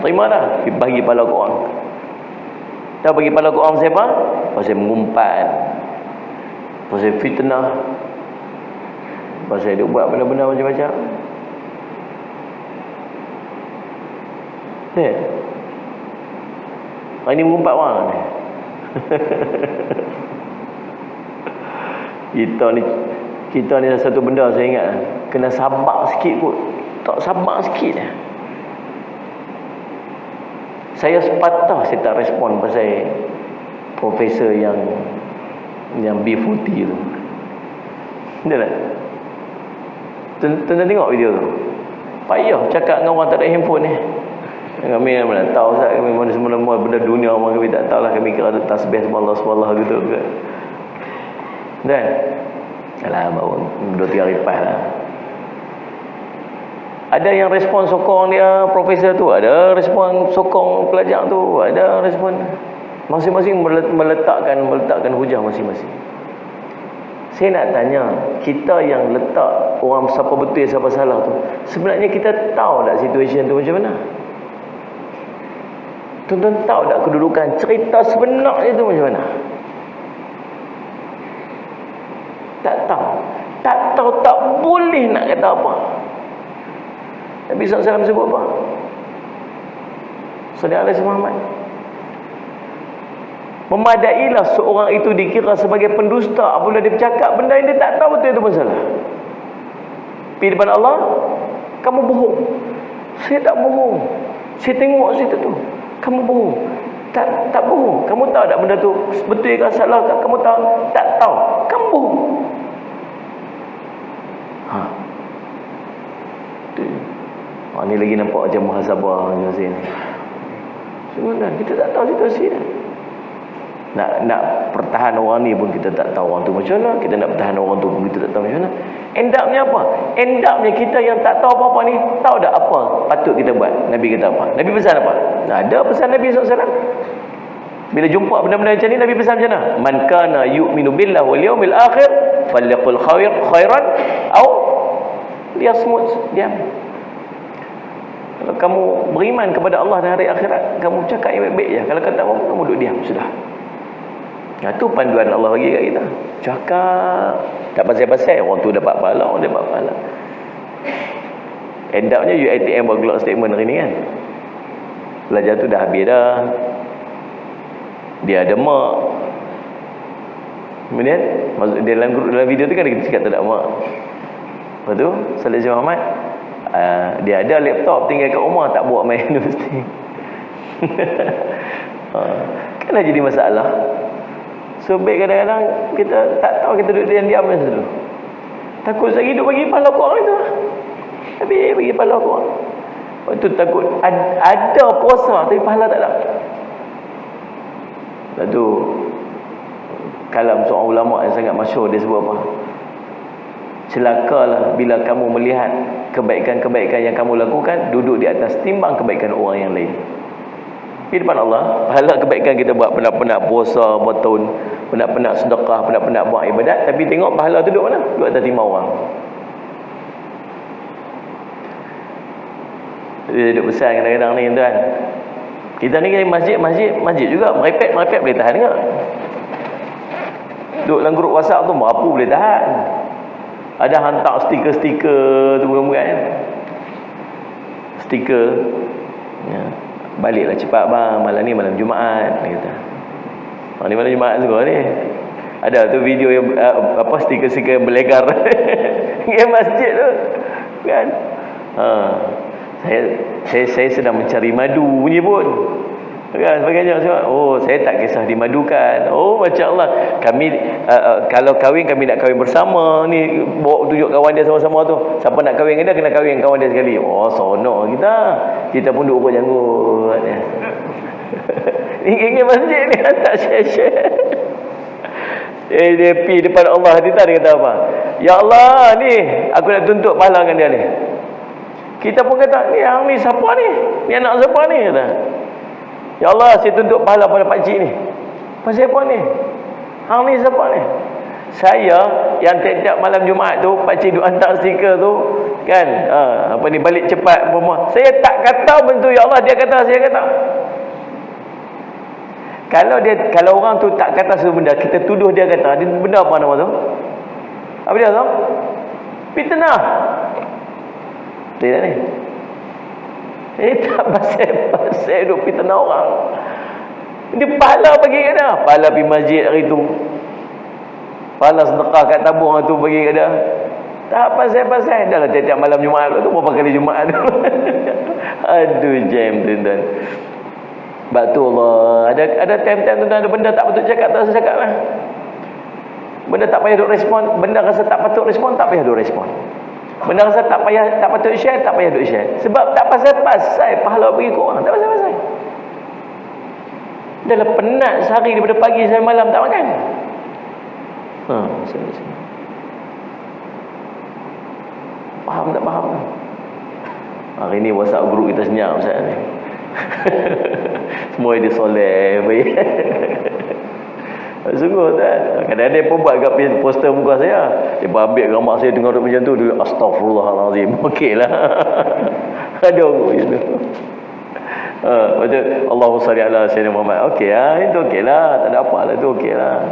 terima dah, bagi pahala ke orang. Tahu bagi pahala ke orang siapa? Pasal mengumpat, pasal fitnah, pasal dia buat benda-benda macam-macam. Ini mengumpat orang ni. Kita ni satu benda saya ingat, kena sabar sikit kot. Tak sabar sikit. Saya sepatah saya tak respon pasal profesor yang B40 tu. Dia tak? Tuan-tuan tengok video tu. Payah cakap dengan orang tak ada handphone ni. Kami mana tahu Ustaz, kami mana semua benda dunia orang kami tak tahulah, kami kira tasbih subhanallah gitu ke. Dan alah baru 2-3 hari lepas lah. Ada yang respon sokong dia profesor tu, ada respon sokong pelajar tu, ada respon masing-masing meletakkan hujah masing-masing. Saya nak tanya, kita yang letak orang siapa betul siapa salah tu, sebenarnya kita tahu tak situasi tu macam mana? Tuan-tuan tahu tak kedudukan cerita sebenarnya tu macam mana? Tak tahu. Tak tahu, tak boleh nak kata apa. Nabi SAW sebut apa? Saudara Alaihi Muhammad, memadailah seorang itu dikira sebagai pendusta apabila dia bercakap benda yang dia tak tahu betul itu pun salah. Pergi depan Allah, kamu bohong. Saya tak bohong. Saya tengok situ tu. Kamu bohong. Tak bohong. Kamu tahu tak benda tu betul ke salah? Kamu tahu? Tak tahu. Kamu bohong. Ni lagi nampak macam muhasabah macam sini. Sebenarnya kita tak tahu situasi dia. Nak pertahan orang ni pun kita tak tahu orang tu macam mana. Kita nak pertahan orang tu pun kita tak tahu macam mana. Endapnya apa? Endapnya kita yang tak tahu apa-apa ni, tahu tak apa patut kita buat? Nabi kata apa? Nabi pesan apa? Ada pesan Nabi SAW. Bila jumpa benda-benda macam ni, Nabi pesan macam mana? Man kana yu'minu billahi wal yawmil akhir falyaqul khairan aw liyasmut. Diam. Kalau kamu beriman kepada Allah dan hari akhirat, kamu cakap yang baik-baik je. Kalau kata apa, kamu duduk diam, sudah. Itu panduan Allah bagi kat kita. Cakap tak pasal-pasal, orang tu dapat pahala, orang dapat pahala. End up-nya UiTM buat keluar statement hari ni kan. Pelajar tu dah habis dah. Dia ada mak. Kemudian maksud dia dalam video tu kan dia cakap tak ada mak. Lepas tu Salih Muhammad, dia ada laptop tinggal kat rumah, tak bawa main universiti. Kan jadi masalah. So baik kadang-kadang kita tak tahu, kita duduk diam-diam macam tu. Takut lagi duduk bagi pahala korang itu. Tapi bagi pahala korang. Lepas tu takut ada puasa tapi pahala tak ada. Lepas tu kalam seorang ulama yang sangat masyhur, dia sebut apa? Celakalah bila kamu melihat kebaikan-kebaikan yang kamu lakukan duduk di atas timbang kebaikan orang yang lain. Di depan Allah, pahala kebaikan kita buat, penat-penat puasa bertahun, penat-penat sedekah, penat-penat buat ibadat, tapi tengok pahala tu duduk mana? Duduk atas timbang orang. Dia duduk pesan kadang-kadang ni tuan. Kita ni kan masjid juga merepek boleh tahan ke? Duduk dalam grup WhatsApp tu merapu boleh tahan. Ada hantar stiker-stiker tu bukan kan? Stiker. Ya. Baliklah cepat bang, malam ni malam Jumaat, dia kata. Ni malam Jumaat juga ni. Ada tu video yang stiker-stiker yang berlegar. Yang masjid tu. Kan? Saya sedang mencari madu bunyi pun. Kan sebagainya sebab saya tak kisah dimadukan. Masya Allah, kami kalau kahwin kami nak kahwin bersama ni, bawa tunjuk kawan dia sama-sama tu. Siapa nak kahwin dengan dia kena kahwin kawan dia sekali. Sonok kita pun duk urut janggut ya. Ingin masjid ni tak share. Dia pergi depan Allah, dia kata apa? Ya Allah, ni aku nak tuntut pahala dengan dia ni. Kita pun kata, ni hang ni siapa ni? Ni anak siapa ni? Kata. Ya Allah, saya tuntut pahala pada pakcik ni. Pasal apa ni? Hang ni siapa ni? Saya yang tiap-tiap malam Jumaat tu pakcik duk hantar stiker tu kan, balik cepat rumah. Saya tak kata bentuk ya Allah, dia kata, saya kata. Kalau orang tu tak kata sesuatu benda, kita tuduh dia kata, dia benda apa nama tu? Apa dia tu? Fitnah. Tidak ni. Tak pasal duk fitnah orang. Dia pahala bagi ke dia? Pahala pergi masjid hari tu. Pahala sedekah kat tabung tu bagi ke dia. Tak pasal-pasal. Dah lah tiap-tiap malam Jumaat tu berapa kali Jumaat tu. Aduh jam tuan-tuan. Sebab tu Allah, ada time-time tuan-tuan ada benda tak patut cakap, tak usah cakap lah. Benda tak payah duk respon, benda rasa tak patut respon, tak payah duk respon. Benda rasa tak patut share, tak payah duk share. Sebab tak pasal-pasal pahala bagi kau orang, tak pasal-pasal. Dah lah penat sehari daripada pagi sampai malam tak makan. Faham tak faham? Hari ni WhatsApp group kita senyap Ustaz ni. Semua dia soleh baik. Sungguh tak. Kadang-kadang dia pun buat kat poster muka saya. Dia ambil gambar saya tengok macam tu, dia astagfirullahalazim. Okeylah. Ada orang macam tu. Betul. Allahumma salli ala sayyidina Muhammad. Okey lah, itu okeylah, tak ada apa lah, tu okeylah.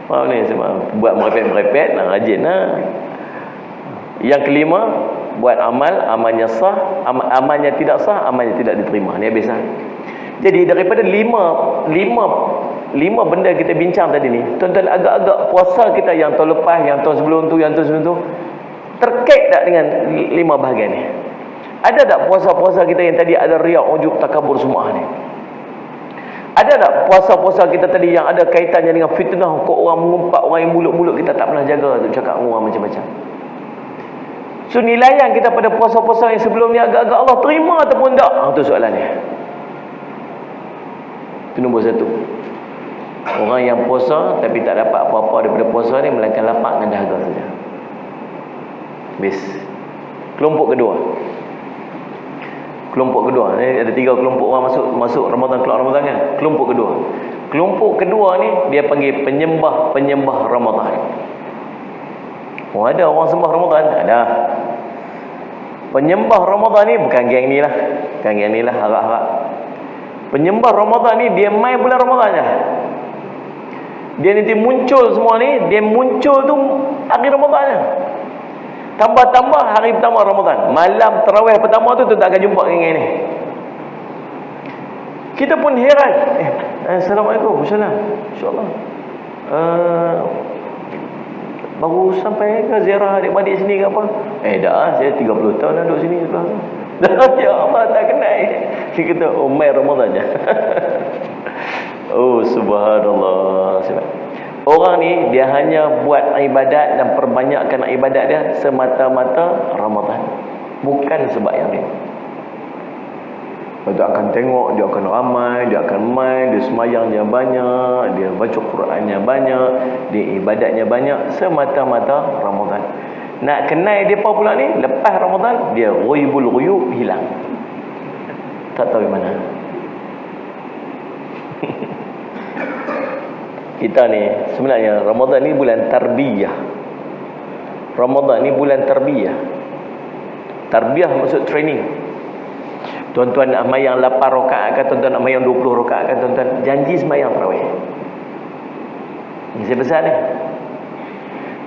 Faham ni semua. Buat merepet-merepet lah, rajin lah. Yang kelima, buat amalnya sah, amalnya tidak sah, amalnya tidak diterima. Ni habis lah. Jadi daripada lima benda kita bincang tadi ni, tuan-tuan, agak-agak puasa kita yang tahun lepas, yang tahun sebelum tu, yang tahun sebelum tu, terkait tak dengan 5 bahagian ni? Ada tak puasa-puasa kita yang tadi ada riak, ujub, takabur semua ni? Ada tak puasa-puasa kita tadi yang ada kaitannya dengan fitnah, kok orang mengumpat, orang yang mulut-mulut kita tak pernah jaga untuk cakap dengan orang macam-macam? So nilaian kita pada puasa-puasa yang sebelum ni agak-agak Allah terima ataupun tak? Itu soalan dia. Itu nombor 1. Orang yang puasa tapi tak dapat apa-apa daripada puasa ni, melainkan lapar dan dahaga saja. Habis. Kelompok kedua, ni ada 3 kelompok orang masuk Ramadan, keluar Ramadan kan. Kelompok kedua ni dia panggil penyembah Ramadan. Oh, ada orang sembah Ramadan? Ada. Penyembah Ramadan ni bukan geng ni lah, harap-harap. Penyembah Ramadan ni dia main bulan Ramadan je. Dia nanti muncul semua ni, dia muncul tu hari Ramadan je. Tambah-tambah hari pertama Ramadan, malam tarawih pertama tu tak akan jumpa dengan ni. Kita pun heran. Assalamualaikum, InsyaAllah. Baru sampai ke ziarah adik-adik sini ke apa? Dah, saya 30 tahun dah duduk sini sebelah tu. Ya Allah, tak kenal. Dia kata, main Ramadan je. Oh, subhanallah. Orang ni dia hanya buat ibadat dan perbanyakkan ibadat dia semata-mata Ramadan, bukan sebab yang lain. Dia akan tengok, dia akan ramai, dia akan main, dia semayang dia banyak, dia baca Qurannya banyak, dia ibadatnya banyak, semata-mata Ramadan. Nak kenal dia apa pula ni? Lepas Ramadan dia ghaibul ghuyub, hilang. Tak tahu mana. Kita ni sebenarnya Ramadan ni bulan tarbiyah. Ramadan ni bulan tarbiyah. Tarbiyah maksud training. Tuan-tuan nak semayang 8 rakaat kan, tuan-tuan nak semayang 20 rakaat kan, tuan-tuan janji semayang tarawih. Ini saya besar ni.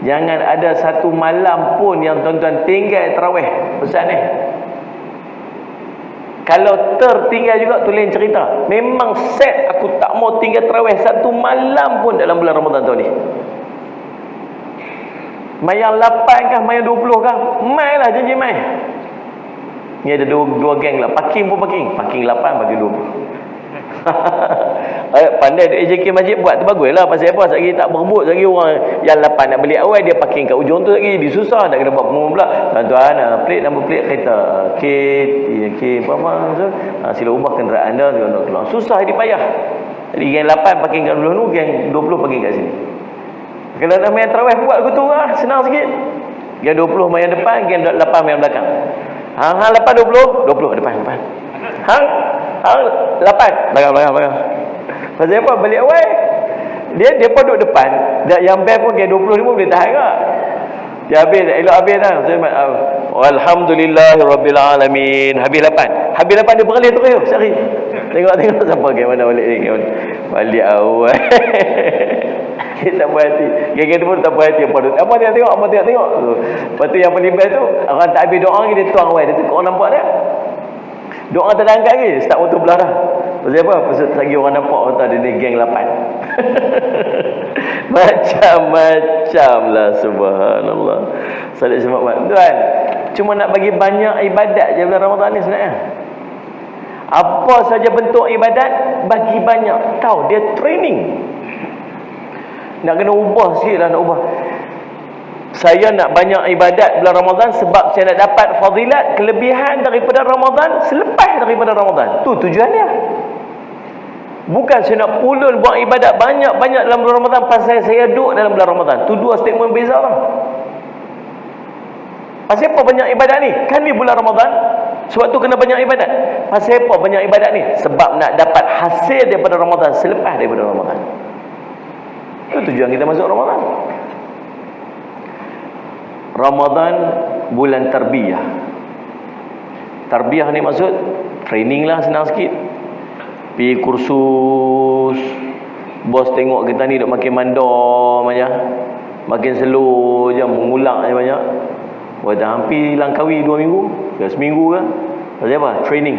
Jangan ada satu malam pun yang tuan-tuan tinggal tarawih. Besar ni. Kalau tertinggal juga tu lain cerita. Memang set aku tak mau tinggal tarawih satu malam pun dalam bulan Ramadan tahun ni. Mayang 8 kah, mayang 20 kah, mai lah, janji mai. Ni ada dua geng lah. Parking pun parking 8, parking 20. Pandai AJK masjid buat tu bagus lah. Pasal apa? Sekali tak berebut lagi orang yang 8 nak beli awal, dia parking kat ujung tu lagi, dia susah nak kena buat pengumuman pula. Tuan-tuan, plate nombor plate kereta K apa sila ubah kenderaan anda nak keluar. Susah, dia payah. Jadi geng 8 parking kat dulu, geng 20 parking kat sini. Kalau nak main tarawih buat begitu lah, senang sikit. Geng 20 main depan, geng 8 main belakang. Hang 8 20 depan. Hang 8 belakang. Pasal apa? Balik awal dia pun duduk depan, yang bel pun dia 20 ni pun boleh tahan ke. Dia elok habis dah. Alhamdulillahirabbil alamin. Habis 8 dia beralih terus cari. Tengok siapa ke mana balik ni. Balik awal. Kita tak puas hati. Geng-geng tu pun tak puas hati. Apa dia tengok? Lepas tu yang paling best tu, orang tak habis doa lagi, dia tuang awal. Dia tengok orang nampak dia. Doa tak ada angkat lagi. Start waktu belah dah. Pasal apa? Pasal lagi orang nampak kata dia ni geng 8. Macam-macam lah, subhanallah. Salat semak tuan. Cuma nak bagi banyak ibadat je bulan Ramadan ni sebenarnya. Apa saja bentuk ibadat, bagi banyak. Tahu, dia training. Nak kena ubah sikit lah, nak ubah. Saya nak banyak ibadat bulan Ramadan sebab saya nak dapat fadilat, kelebihan daripada Ramadan selepas daripada Ramadan. Tu tujuannya. Bukan saya nak pulun buat ibadat banyak-banyak dalam bulan Ramadan pasal saya duduk dalam bulan Ramadan. Tu dua statement beza lah. Pasal apa banyak ibadat ni? Kan ni bulan Ramadan. Sebab tu kena banyak ibadat. Pasal apa banyak ibadat ni? Sebab nak dapat hasil daripada Ramadan selepas daripada Ramadan. Itu tujuan kita masuk Ramadan. Ramadan bulan tarbiyah. Tarbiyah ni maksud training lah, senang sikit. Pergi kursus, bos tengok kita ni duk makin mandor aja, makin slow je, mengulang je banyak. Dah hampir langkawi 2 minggu ke seminggu ke. Pasal apa? Training.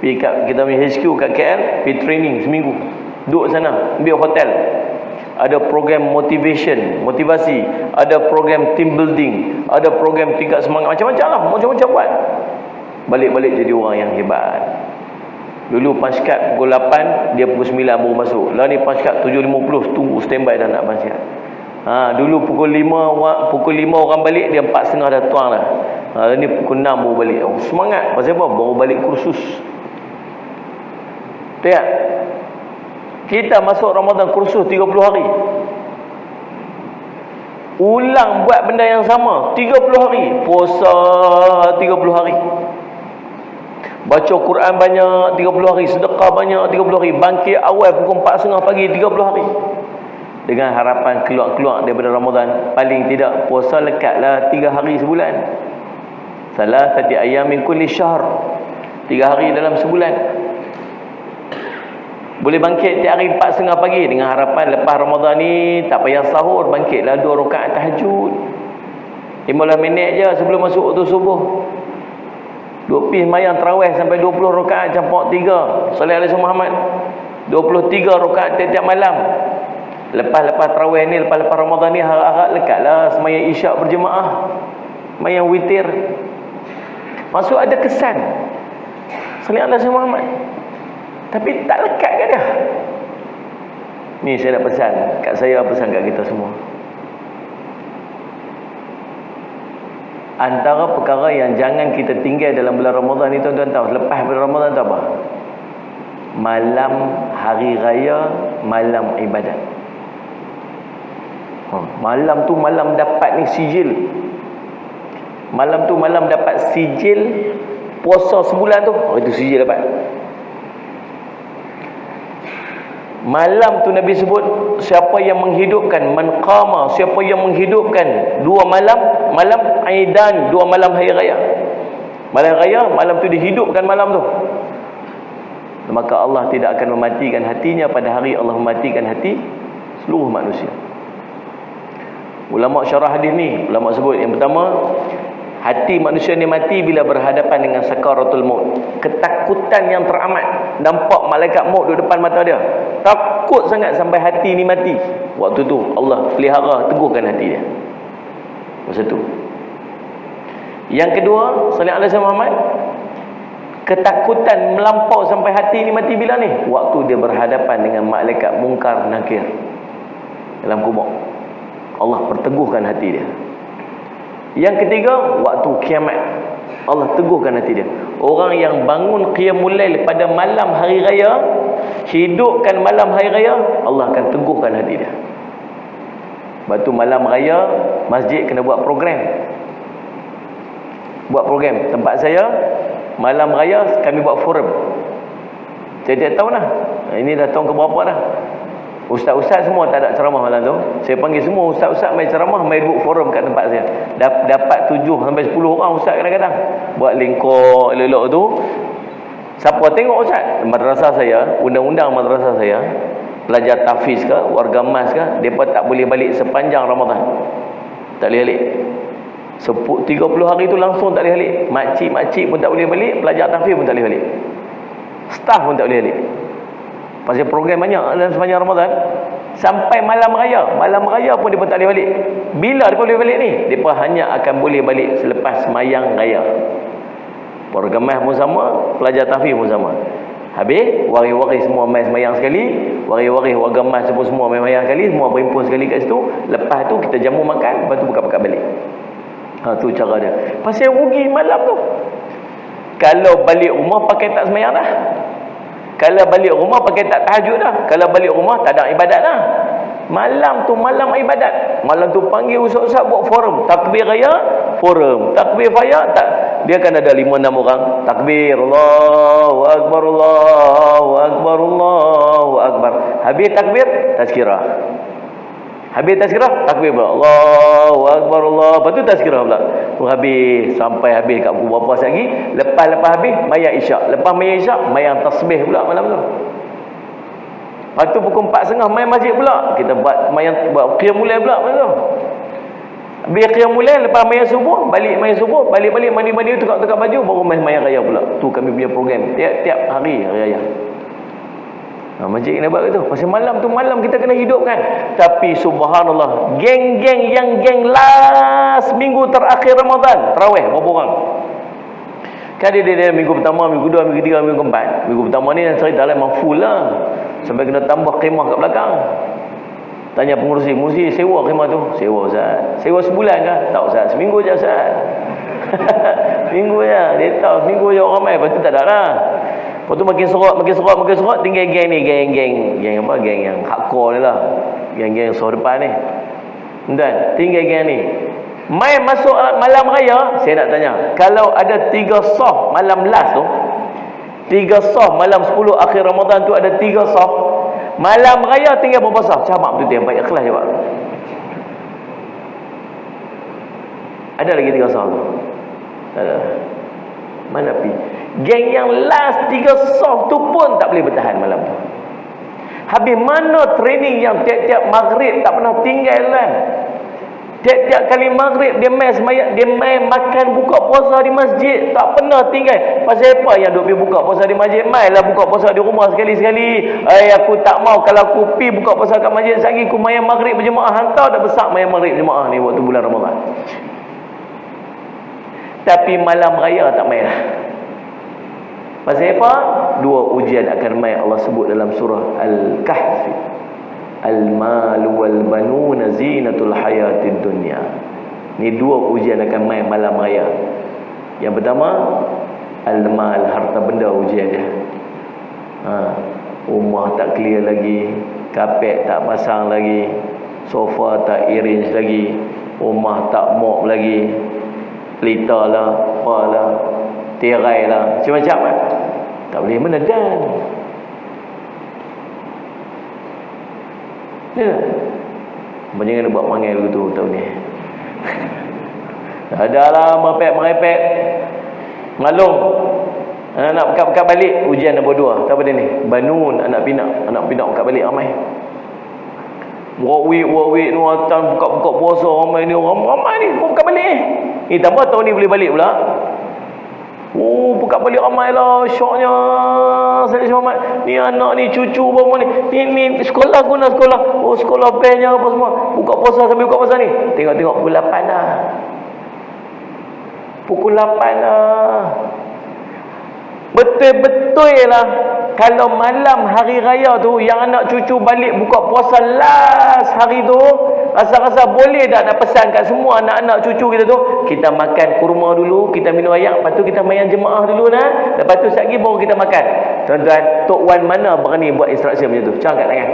Pergi kat kita punya HQ kat KL, pergi training seminggu. Duduk sana, ambil hotel. Ada program motivasi, ada program team building, ada program tingkat semangat, macam-macam lah, macam-macam buat. Balik-balik jadi orang yang hebat. Dulu paskat pukul 8, dia pukul 9 baru masuk. Lah ni paskat 7.50, tunggu standby dah nak paskat. Dulu pukul 5 orang balik, dia 4.30 dah tuang dah. Ni pukul 6 baru balik. Semangat. Pasal apa? Baru balik kursus. Tengok. Kita masuk Ramadan kursus 30 hari. Ulang buat benda yang sama 30 hari. Puasa 30 hari. Baca Quran banyak 30 hari. Sedekah banyak 30 hari. Bangkit awal pukul 4.30 pagi 30 hari. Dengan harapan keluar daripada Ramadan, paling tidak puasa lekatlah 3 hari sebulan. Salasati ayyamin kulli syahr. 3 hari dalam sebulan. Boleh bangkit tiap hari 4.30 pagi dengan harapan lepas Ramadan ni tak payah sahur, bangkitlah 2 rakaat tahajud. 15 minit je sebelum masuk waktu subuh. 2 pis mayang tarawih sampai 20 rakaat campur 3. Solat Nabi Muhammad. 23 rakaat tiap-tiap malam. Lepas tarawih ni, lepas Ramadan ni, harap-harap lekatlah sembahyang isyak berjemaah, sembahyang witir. Masuk ada kesan solat Nabi Muhammad. Tapi tak lekat kat dia. Ni saya nak pesan kat saya, pesan kat kita semua. Antara perkara yang jangan kita tinggal dalam bulan Ramadan ni, tuan-tuan tahu, lepas bulan Ramadan tu apa? Malam hari raya, malam ibadat. Malam tu malam dapat ni sijil. Malam tu malam dapat sijil puasa sebulan tu. Itu sijil dapat. Malam tu Nabi sebut, siapa yang menghidupkan, man qama, siapa yang menghidupkan 2 malam aidan, 2 malam hari raya. Malam raya, malam tu dihidupkan malam tu. Maka Allah tidak akan mematikan hatinya pada hari Allah mematikan hati seluruh manusia. Ulama syarah hadis ni, ulama sebut yang pertama, hati manusia ni mati bila berhadapan dengan sakaratul maut. Ketakutan yang teramat. Nampak malaikat maut di depan mata dia. Takut sangat sampai hati ni mati. Waktu tu Allah pelihara, teguhkan hati dia. Masa tu. Yang kedua, solat Nabi Muhammad, ketakutan melampau sampai hati ni mati bila ni? Waktu dia berhadapan dengan malaikat mungkar nakir dalam kubur. Allah perteguhkan hati dia. Yang ketiga, waktu kiamat, Allah teguhkan hati dia. Orang yang bangun qiyamul lail pada malam hari raya, hidupkan malam hari raya, Allah akan teguhkan hati dia. Batu malam raya, masjid kena buat program. Buat program. Tempat saya, malam raya kami buat forum. Saya tidak tahu lah. Ini dah tahun keberapa dah. Ustaz-ustaz semua tak ada ceramah malam tu. Saya panggil semua ustaz-ustaz main ceramah, main buat forum kat tempat saya. Dapat 7 sampai 10 orang ustaz kadang-kadang. Buat lingkor elok-elok tu. Siapa tengok ustaz? Madrasah saya, undang-undang madrasah saya, pelajar tahfiz ke, warga mas ke, mereka tak boleh balik sepanjang Ramadan. Tak boleh balik. 30 hari tu langsung tak boleh balik. Makcik-makcik pun tak boleh balik, pelajar tahfiz pun tak boleh balik. Staff pun tak boleh balik. Pasal program banyak dalam sepanjang Ramadan. Sampai malam raya. Malam raya pun mereka tak boleh balik. Bila mereka boleh balik ni? Mereka hanya akan boleh balik selepas semayang raya. Pergemas pun sama, pelajar tahfiz pun sama. Habis, waris-waris semua main semayang sekali, waris-waris warga mas semua main semayang sekali, semua berhimpun sekali kat situ. Lepas tu kita jamu makan, lepas tu buka-buka balik. Tu cara dia. Pasal rugi malam tu. Kalau balik rumah pakai tak semayang dah. Kalau balik rumah pakai tak tahajud dah. Kalau balik rumah tak ada ibadat dah. Malam tu malam ibadat. Malam tu panggil ustaz-ustaz buat forum. Takbir raya, forum. Takbir raya, tak. Dia kan ada 5-6 orang. Takbir, Allahu Akbar, Allahu Akbar, Allahu Akbar. Habis takbir, tazkirah. Habis tazkirah, takbir pula. Allahu Akbar, Allah. Lepas tu tazkirah pula. Habis, sampai habis kat pukul berapa lagi. Lepas habis, mayang isyak. Lepas mayang isyak, mayang tasbih pula malam tu. Lepas tu pukul 4.30 main masjid pula. Kita buat qiyamul lail pula malam tu. Habis qiyamul lail, lepas mayang subuh, balik mandi-mandi, tukar-tukar baju, baru main mayang raya pula. Tu kami punya program. Tiap-tiap hari raya. Masjid kena buat tu. Pasal malam tu malam kita kena hidupkan. Tapi subhanallah, geng-geng yang geng last minggu terakhir Ramadan, tarawih berapa orang? Kan dia minggu pertama, minggu kedua, minggu ketiga, minggu keempat. Minggu pertama ni cerita lain memang full lah. Sampai kena tambah khemah kat belakang. Tanya pengurusi, sewa khemah tu? Sewa Ustaz. Sewa sebulan kah? Tak Ustaz, seminggu je Ustaz. Seminggu je. Dia tahu seminggu je orang ramai, lepas tu tak ada lah. Lepas tu makin serot, tinggal geng ni, geng apa? Geng yang hardcore ni lah. Geng-geng soh depan ni. Dan tinggal geng ni. Mai masuk malam raya, saya nak tanya, kalau ada 3 soh malam last tu, 3 soh malam 10 akhir Ramadan tu ada 3 soh. Malam raya tinggal berapa soh? Camak betul yang baik, ikhlas jawab. Ada lagi 3 soh tu? Ada. Mana pi? Geng yang last 3 soh tu pun tak boleh bertahan malam tu. Habis mana training yang tiap-tiap maghrib tak pernah tinggal kan? Tiap-tiap kali maghrib dia main makan buka puasa di masjid, tak pernah tinggal. Pasal apa yang duk pergi buka puasa di masjid? Mainlah buka puasa di rumah sekali-sekali. Aku tak mau kalau aku pergi buka puasa kat masjid sekali aku main maghrib berjemaah, hantar dah besar main maghrib berjemaah ni waktu bulan Ramadan. Tapi malam raya tak main lah. Pasal apa? 2 ujian akan main Allah sebut dalam surah Al-Kahfi. Al-malu wal-banuna zinatul hayatid dunya. Ni 2 ujian akan main malam raya. Yang pertama, al-mal, harta benda ujian dia. Rumah tak clear lagi, kapet tak pasang lagi, sofa tak arrange lagi, rumah tak mop lagi, pelita lah, apalah, tirai lah, macam-macam lah. Tak boleh menedan. Ya. Jangan buat manggil begitu tahun ni. Adalah merepek malum. Nak pekat-pekat balik ujian nombor 2. Tak apa dia ni? Banun anak pinak pekat balik ramai. Wawik nuatan buka-buka puasa ramai ni, ramai ni pekat balik ni. Ni tambah tahun ni boleh balik pula. Pekat balik ramai lah, syoknya. Saya selamat. Ni anak ni, cucu bawa ni. Ni sekolah guna sekolah. Sekolah bandnya apa semua. Buka puasa sambil buka puasa ni. Tengok pukul 8 dah. Pukul 8 dah. Betul-betul lah. Kalau malam hari raya tu, yang anak cucu balik buka puasa last hari tu, rasa-rasa boleh tak nak pesan kat semua anak-anak cucu kita tu, kita makan kurma dulu, kita minum air, lepas tu kita main jemaah dulu nah. Lepas tu sekejap lagi baru kita makan. Tuan-tuan, Tok Wan mana berani buat instruksi macam tu? Cang kat tangan.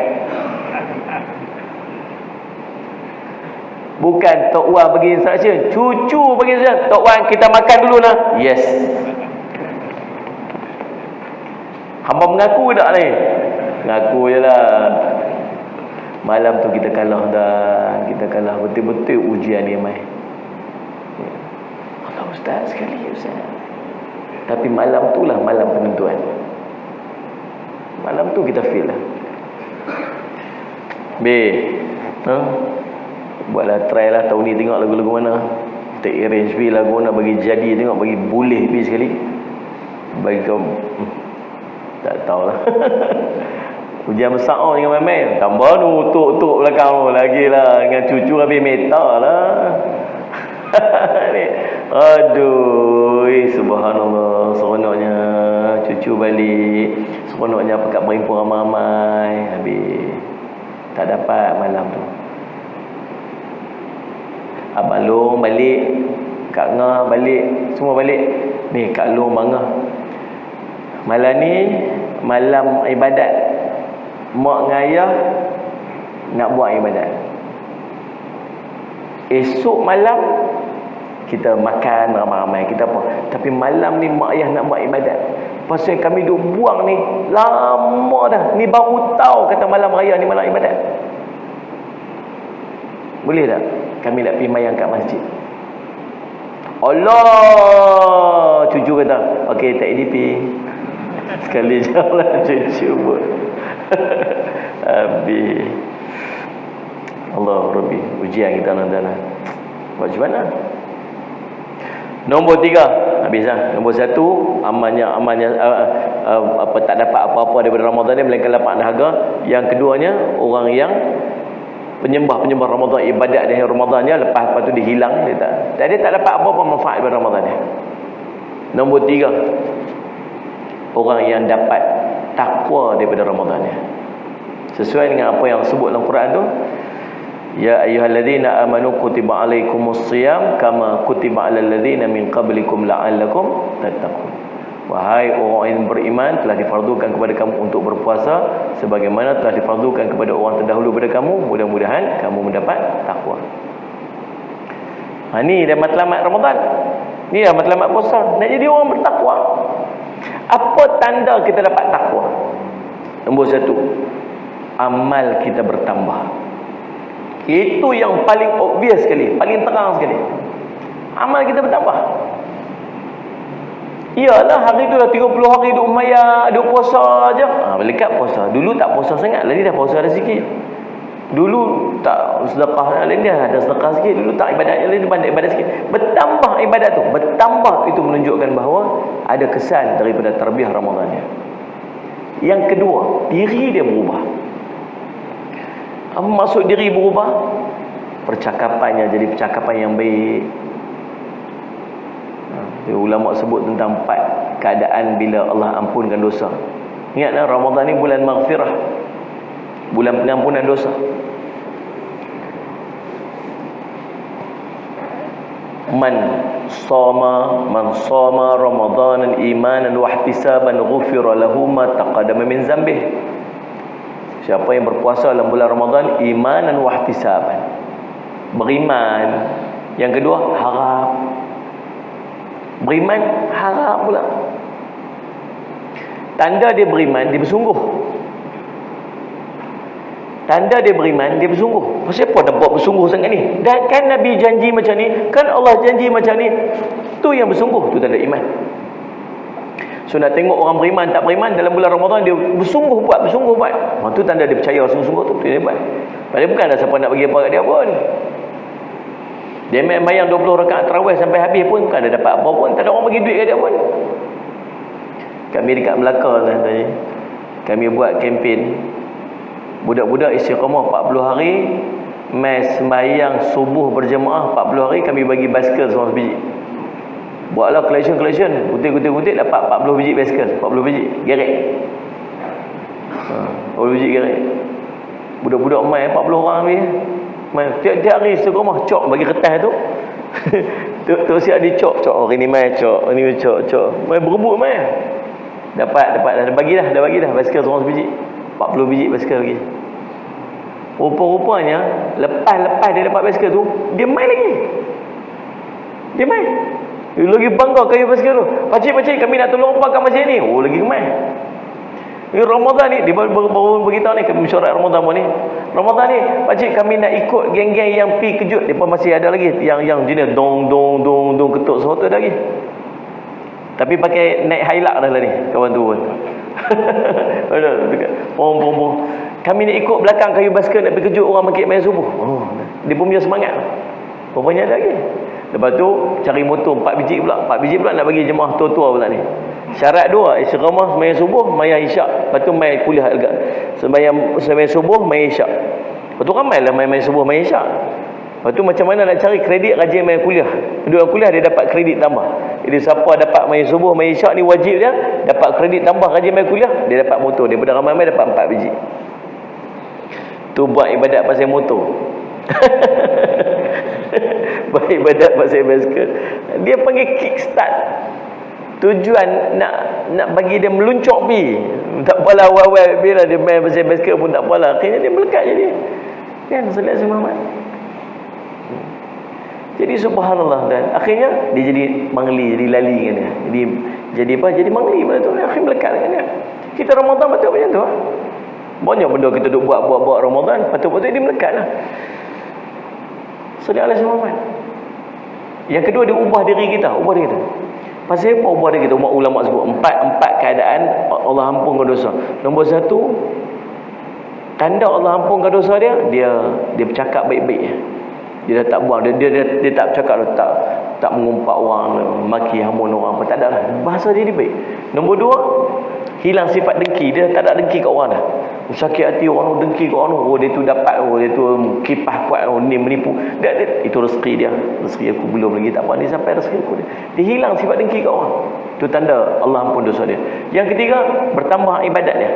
Bukan Tok Wan bagi instruksi, cucu bagi instruksi. Tok Wan, kita makan dulu nah. Yes. Hamba mengaku tak ni? Mengaku je lah. Malam tu kita kalah dah. Kita kalah betul-betul ujian ni mai. Allah Ustaz sekali Ustaz. Tapi malam tu lah malam penentuan. Malam tu kita feel lah. Buatlah try lah tahun ni, tengok lagu-lagu mana. Kita arrange lagu mana bagi jadi, tengok bagi boleh sekali. Bagi kau tak tahulah. Ujian besar dengan main-main. Tambah tu tuk lagi lah. Dengan cucu habis metal lah. Aduh, subhanallah, seronoknya cucu balik, seronoknya pekat berhimpun ramai-ramai. Habis tak dapat malam tu. Abang Long balik, Kak Ngah balik, semua balik. Ni Kak Long bangga. Malam ni malam ibadat. Mak dengan ayah nak buat ibadat. Esok malam kita makan ramai-ramai, kita apa. Tapi malam ni mak ayah nak buat ibadat. Pasal kami duk buang ni lama dah. Ni baru tahu kata malam raya ni malam ibadat. Boleh tak kami nak pergi mayang kat masjid? Allah, cucu kata, okey tak EDP. Sekali janganlah cucu buat. Habis. Allah Rabbi, ujian kita nanti. Buat macam mana? Nombor 3 habis dah. Nombor 1 amalnya apa tak dapat apa-apa daripada Ramadan ni melainkan lapak dahaga. Yang keduanya orang yang penyembah Ramadan, ibadat di Ramadannya lepas tu dia hilang, dia tak dapat apa-apa manfaat daripada Ramadan ni. Nombor 3 orang yang dapat takwa daripada Ramadan ni. Sesuai dengan apa yang sebut dalam Quran tu, ya ayyuhalladzina amanu kutiba alaikumusiyam kama kutiba alal ladzina min qablikum la'allakum tattaqun. Wahai orang yang beriman, telah difardukan kepada kamu untuk berpuasa sebagaimana telah difardukan kepada orang terdahulu daripada kamu, mudah-mudahan kamu mendapat takwa. Ni dah matlamat Ramadan. Ni dah matlamat puasa. Nak jadi orang bertakwa. Apa tanda kita dapat takwa? Nombor 1, amal kita bertambah. Itu yang paling obvious sekali, paling terang sekali. Amal kita bertambah. Iyalah hari tu dah 30 hari duk maya, duk puasa aja. Melekat puasa. Dulu tak puasa sangat, lagi dah puasa ada sikit. Dulu tak sedekah, lagi dah ada sedekah sikit. Dulu tak ibadatnya, lagi pandai ibadat sikit. Bertambah ibadat tu, bertambah, itu menunjukkan bahawa ada kesan daripada tarbiyah Ramadannya. Yang kedua, diri dia berubah. Apa maksud diri berubah? Percakapannya jadi percakapan yang baik. Ulama sebut tentang 4 keadaan bila Allah ampunkan dosa. Ingatlah Ramadan ni bulan maghfirah, bulan pengampunan dosa. Man sama Ramadanan imanan wa ihtisaban ghufira lahu ma taqaddama min dzambih. Siapa yang berpuasa dalam bulan Ramadan imanan wa ihtisaban, beriman. Yang kedua, harap. Beriman, harap pula. Tanda dia beriman, dia bersungguh. Tanda dia beriman, dia bersungguh. Pasal apa nak buat bersungguh sangat ni? Dan kan Nabi janji macam ni, kan Allah janji macam ni. Tu yang bersungguh, tu tanda iman. So nak tengok orang beriman tak beriman dalam bulan Ramadan, dia bersungguh buat. Tu tanda dia percaya sungguh-sungguh tu dia buat. Padahal bukan ada siapa nak bagi apa kat dia pun. Dia main 20 rakaat tarawih sampai habis pun bukan ada dapat apa pun, tak ada orang bagi duit kat dia pun. Kami dekat Melaka tadi, kami buat kempen budak-budak istiqamah 40 hari, mai sembahyang subuh berjemaah 40 hari, kami bagi basikal 100 biji. Buatlah collection, gutik dapat 40 biji basikal, 40 biji gerek. 40 biji gerek. Budak-budak mai 40 orang habis. Mai tiap-tiap hari istiqamah cok bagi kertas tu. Tu siap dicok, hari ni mai cok, ni cok. Mai berebut mai. Dapat dah bagi dah basikal 100 biji. 40 biji basikal lagi. Rupa-rupanya lepas dia dapat basikal tu, dia main lagi. Dia main. Dia lagi bangga kayu basikal tu. Pakcik kami nak tolong apa kat masjid ni. Oh lagi main. Ini Ramadan ni, dia baru beritahu ni, kami mesyuarat Ramadan ni. Ramadan ni, pakcik kami nak ikut geng-geng yang pi kejut. Depa masih ada lagi yang jenis dong ketuk sehoto dah lagi. Tapi pakai naik highlight dah lah ni kawan tu pun. Pom. Kami nak ikut belakang kayu basikal nak pergi kejut orang makit main subuh. Dia pun punya semangat. Rupanya ada lagi. Lepas tu cari motor 4 biji pula nak bagi jemaah tua-tua pula ni. Syarat 2, istiqamah sembahyang subuh, sembahyang isyak. Lepas tu mai kuliah agak. Sembahyang subuh, sembahyang isyak. Lepas tu ramailah mai subuh, mai isyak. Lepas tu macam mana nak cari kredit rajin main kuliah. Dua kuliah dia dapat kredit tambah. Jadi siapa dapat main subuh, main isyak ni wajib dia dapat kredit tambah rajin main kuliah, dia dapat motor. Daripada ramai-ramai dapat 4 biji. Tu buat ibadat pasal motor. Buat ibadat pasal basikal. Dia panggil kickstart. Tujuan nak bagi dia meluncur pi. Tak apalah awal-awal bila dia main pasal basikal pun tak apalah. Akhirnya dia melekat jadi. Kan Sallallahu Muhammad. Jadi subhanallah, dan akhirnya dia jadi mangli, jadi lali kan dia. Jadi apa? Jadi mangli pada tu, akhirnya melekat dengan dia. Kita Ramadan betul macam tu. Banyak benda kita duk buat Ramadan, patut-patut dia melekatlah. Sallallahu Alaihi Wasallam. Yang kedua, dia ubah diri kita. Pasal apa ubah diri kita? Umat ulama sebut empat keadaan Allah ampunkan dosa. Nombor 1, tanda Allah ampunkan dosa dia bercakap baik-baik. Dia dah tak buang, dia tak bercakap, tak mengumpat orang, maki hamun orang apa, tak ada lah. Bahasa dia baik. Nombor 2, hilang sifat dengki. Dia tak ada dengki kat orang dah. Sakit hati orang tu, dengki kat orang tu, dia tu dapat, dia tu kipah kuat, ni menipu. Itu rezeki dia. Rezeki aku belum lagi, tak apa, ni sampai rezeki aku dia. Dia hilang sifat dengki kat orang. Itu tanda Allah ampun dosa dia. Yang ketiga, bertambah ibadat dia.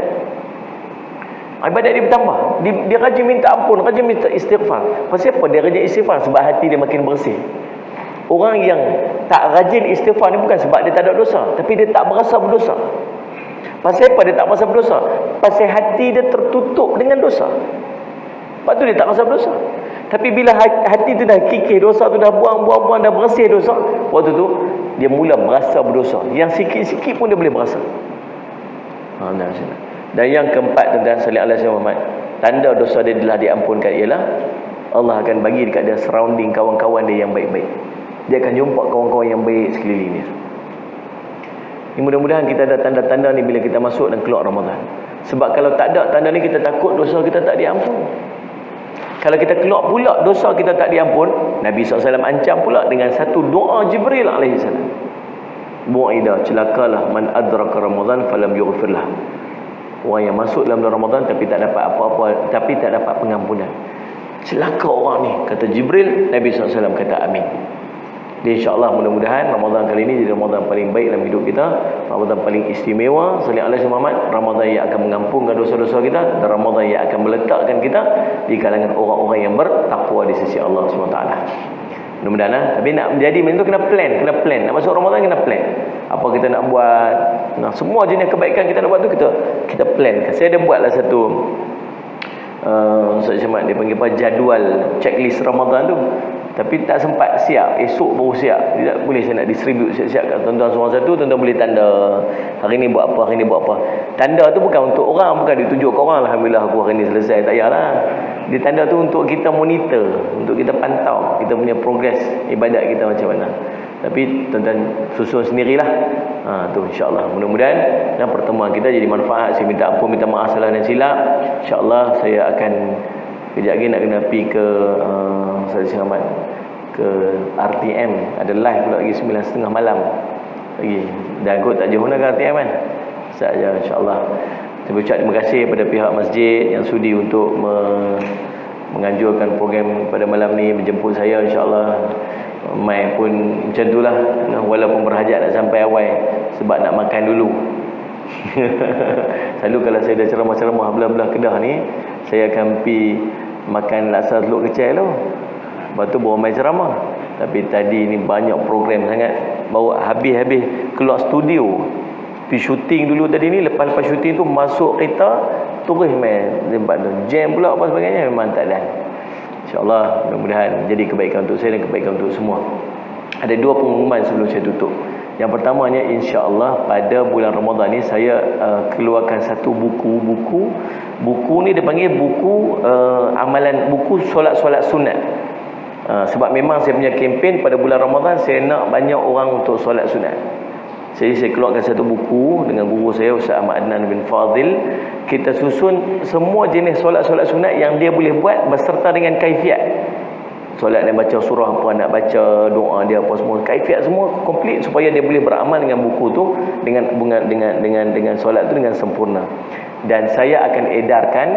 Ibadat dia bertambah. Dia rajin minta ampun, rajin minta istighfar. Pasal apa dia rajin istighfar? Sebab hati dia makin bersih. Orang yang tak rajin istighfar ni bukan sebab dia tak ada dosa, tapi dia tak berasa berdosa. Pasal apa dia tak berasa berdosa? Pasal hati dia tertutup dengan dosa. Lepas tu dia tak rasa berdosa. Tapi bila hati tu dah kikir dosa tu, dah buang, dah bersih dosa, waktu tu dia mula berasa berdosa. Yang sikit-sikit pun dia boleh berasa. Dan yang keempat, tentang Sallallahu Alaihi Wasallam, tanda dosa dia telah diampunkan ialah Allah akan bagi dekat dia surrounding kawan-kawan dia yang baik-baik. Dia akan jumpa kawan-kawan yang baik sekeliling dia. Ini mudah-mudahan kita ada tanda-tanda ni bila kita masuk dan keluar Ramadan. Sebab kalau tak ada tanda ni, kita takut dosa kita tak diampun. Kalau kita keluar pula dosa kita tak diampun, Nabi SAW ancam pula dengan satu doa Jibril AS. Mu'idah, celakalah man adraka Ramadan falam yughfirlah. Orang yang masuk dalam bulan Ramadan tapi tak dapat apa-apa, tapi tak dapat pengampunan. Celaka orang ni, kata Jibril. Nabi SAW kata amin. Jadi insya-Allah mudah-mudahan Ramadan kali ini jadi Ramadan paling baik dalam hidup kita, Ramadan paling istimewa. Sallallahu Alaihi Wasallam, Ramadan yang akan mengampunkan dosa-dosa kita, dan Ramadan yang akan meletakkan kita di kalangan orang-orang yang bertakwa di sisi Allah SWT. Mudah-mudahan. Tapi nak menjadi macam tu kena plan. Nak masuk Ramadan kena plan. Apa kita nak buat, semua jenis kebaikan kita nak buat tu kita plan. Saya ada buatlah satu Ustaz Syamad, dia panggil apa, jadual checklist Ramadan tu. Tapi tak sempat siap, esok baru siap. Tidak boleh saya nak distribute siap-siap kat tuan-tuan semua satu. Tuan-tuan boleh tanda hari ni buat apa, hari ni buat apa. Tanda tu bukan untuk orang, bukan ditunjuk ke orang, alhamdulillah aku hari ni selesai, tak payahlah. Dia tanda tu untuk kita monitor, untuk kita pantau kita punya progres ibadat kita macam mana. Tapi tuan-tuan susun sendirilah. Tu insya-Allah. Mudah-mudahan dalam pertemuan kita jadi manfaat. Saya minta ampun, minta maaf salah dan silap. Insya-Allah saya akan kejap lagi nak kena pergi ke Ustaz Selamat ke RTM. Ada live pula lagi 9.30 malam lagi. Dan kot tak jauh nak ke RTM kan. Saja insya-Allah. Saya ucap terima kasih kepada pihak masjid yang sudi untuk menganjurkan program pada malam ni, menjemput saya insya-Allah. Mai pun macam itulah, walaupun berhajat nak sampai awal sebab nak makan dulu. Selalu kalau saya dah ceramah-ceramah belah-belah Kedah ni, saya akan pergi makan laksa telur kecil tu. Lepas tu baru main ceramah. Tapi tadi ni banyak program sangat, baru habis keluar studio, pergi syuting dulu tadi ni. Lepas syuting tu masuk kereta, terus main tempat tu, jam pula apa sebagainya, memang tak ada. InsyaAllah mudah-mudahan jadi kebaikan untuk saya dan kebaikan untuk semua. Ada dua pengumuman sebelum saya tutup. Yang pertamanya, insya-Allah pada bulan Ramadan ni saya keluarkan satu buku. Buku ni dia panggil buku amalan, buku solat-solat sunat. Sebab memang saya punya kempen pada bulan Ramadan, saya nak banyak orang untuk solat sunat. Jadi saya keluarkan satu buku dengan guru saya Ustaz Ahmad Adnan bin Fadil. Kita susun semua jenis solat-solat sunat yang dia boleh buat beserta dengan kaifiat. solat dan baca surah apa, nak baca doa dia apa semua, kaifiat semua komplit supaya dia boleh beramal dengan buku tu, dengan solat tu dengan sempurna. Dan saya akan edarkan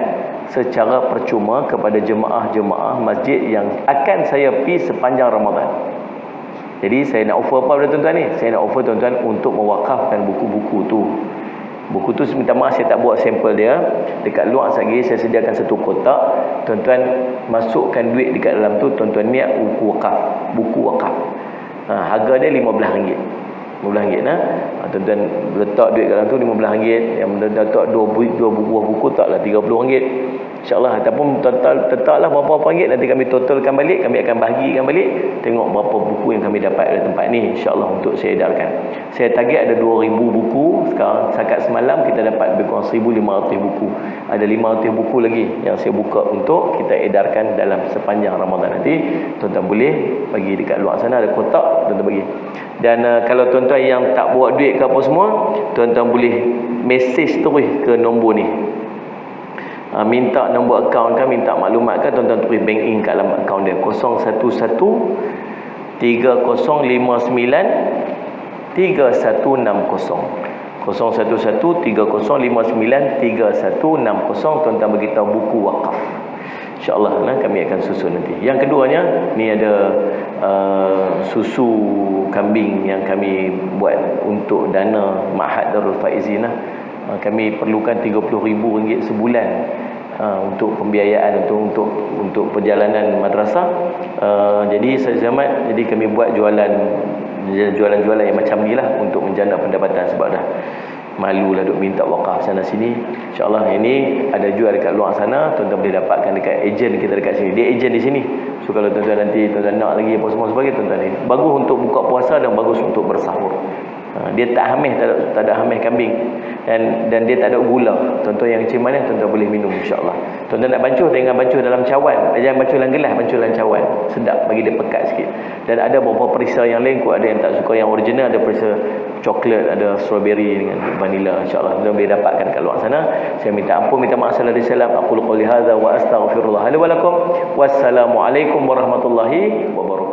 secara percuma kepada jemaah-jemaah masjid yang akan saya pergi sepanjang Ramadan. Jadi saya nak offer apa pada tuan-tuan ni? Saya nak offer tuan-tuan untuk mewakafkan buku-buku tu. Buku tu minta maaf saya tak buat sampel dia. Dekat luar lagi saya sediakan satu kotak. Tuan-tuan masukkan duit dekat dalam tu, tuan-tuan niat buku wakaf. Buku wakaf. Harga dia RM15. RM15 nah. Tuan-tuan letak duit kat dalam tu RM15. Yang letak dua buah buku taklah RM30. InsyaAllah. Ataupun total letaklah berapa ringgit, nanti kami totalkan balik, kami akan bahagikan balik, tengok berapa buku yang kami dapat dari tempat ni, insyaAllah untuk saya edarkan. Saya target ada 2,000 buku. Sekarang setakat semalam kita dapat lebih kurang 1,500 buku. Ada 500 buku lagi yang saya buka untuk kita edarkan dalam sepanjang Ramadan nanti. Tuan-tuan boleh bagi dekat luar sana, ada kotak, tuan-tuan bagi. Dan kalau tuan-tuan yang tak bawa duit ke apa semua, tuan-tuan boleh message terus ke nombor ni. Minta nombor akaun kan, minta maklumat kan, tuan-tuan tulis bank in kat dalam akaun dia 011 3059 3160 011 3059 3160. Tuan-tuan beritahu buku wakaf, InsyaAllah kami akan susun nanti. Yang keduanya, ni ada susu kambing yang kami buat untuk dana Ma'had Darul Faizin. Kami perlukan RM30,000 sebulan untuk pembiayaan untuk perjalanan madrasah. Jadi Zaman, jadi kami buat jualan yang macam ni lah untuk menjana pendapatan, sebab dah malu lah duk minta wakaf sana sini. InsyaAllah ini ada jual dekat luar sana, tuan-tuan boleh dapatkan dekat ejen kita dekat sini. Dia ejen di sini. So kalau tuan-tuan nanti tuan-tuan nak lagi apa semua sebagainya, tuan-tuan ni bagus untuk buka puasa dan bagus untuk bersahur. Dia tak hamil, tak ada hamil kambing, dan dia tak ada gula. Tuan-tuan yang macam mana, tuan-tuan boleh minum insya-Allah. Tuan-tuan nak bancuh, jangan bancuh dalam cawan, jangan bancuh dalam gelas, bancuh dalam cawan. Sedap, bagi dia pekat sikit. Dan ada beberapa perisa yang lain kot, ada yang tak suka yang original, ada perisa coklat, ada strawberry dengan vanilla. InsyaAllah tuan boleh dapatkan kat luar sana. Saya minta ampun, minta maaf, salah salam. Aqulu qouli hadza wa astaghfirullah li wa lakum. Wassalamualaikum warahmatullahi wabarakatuh.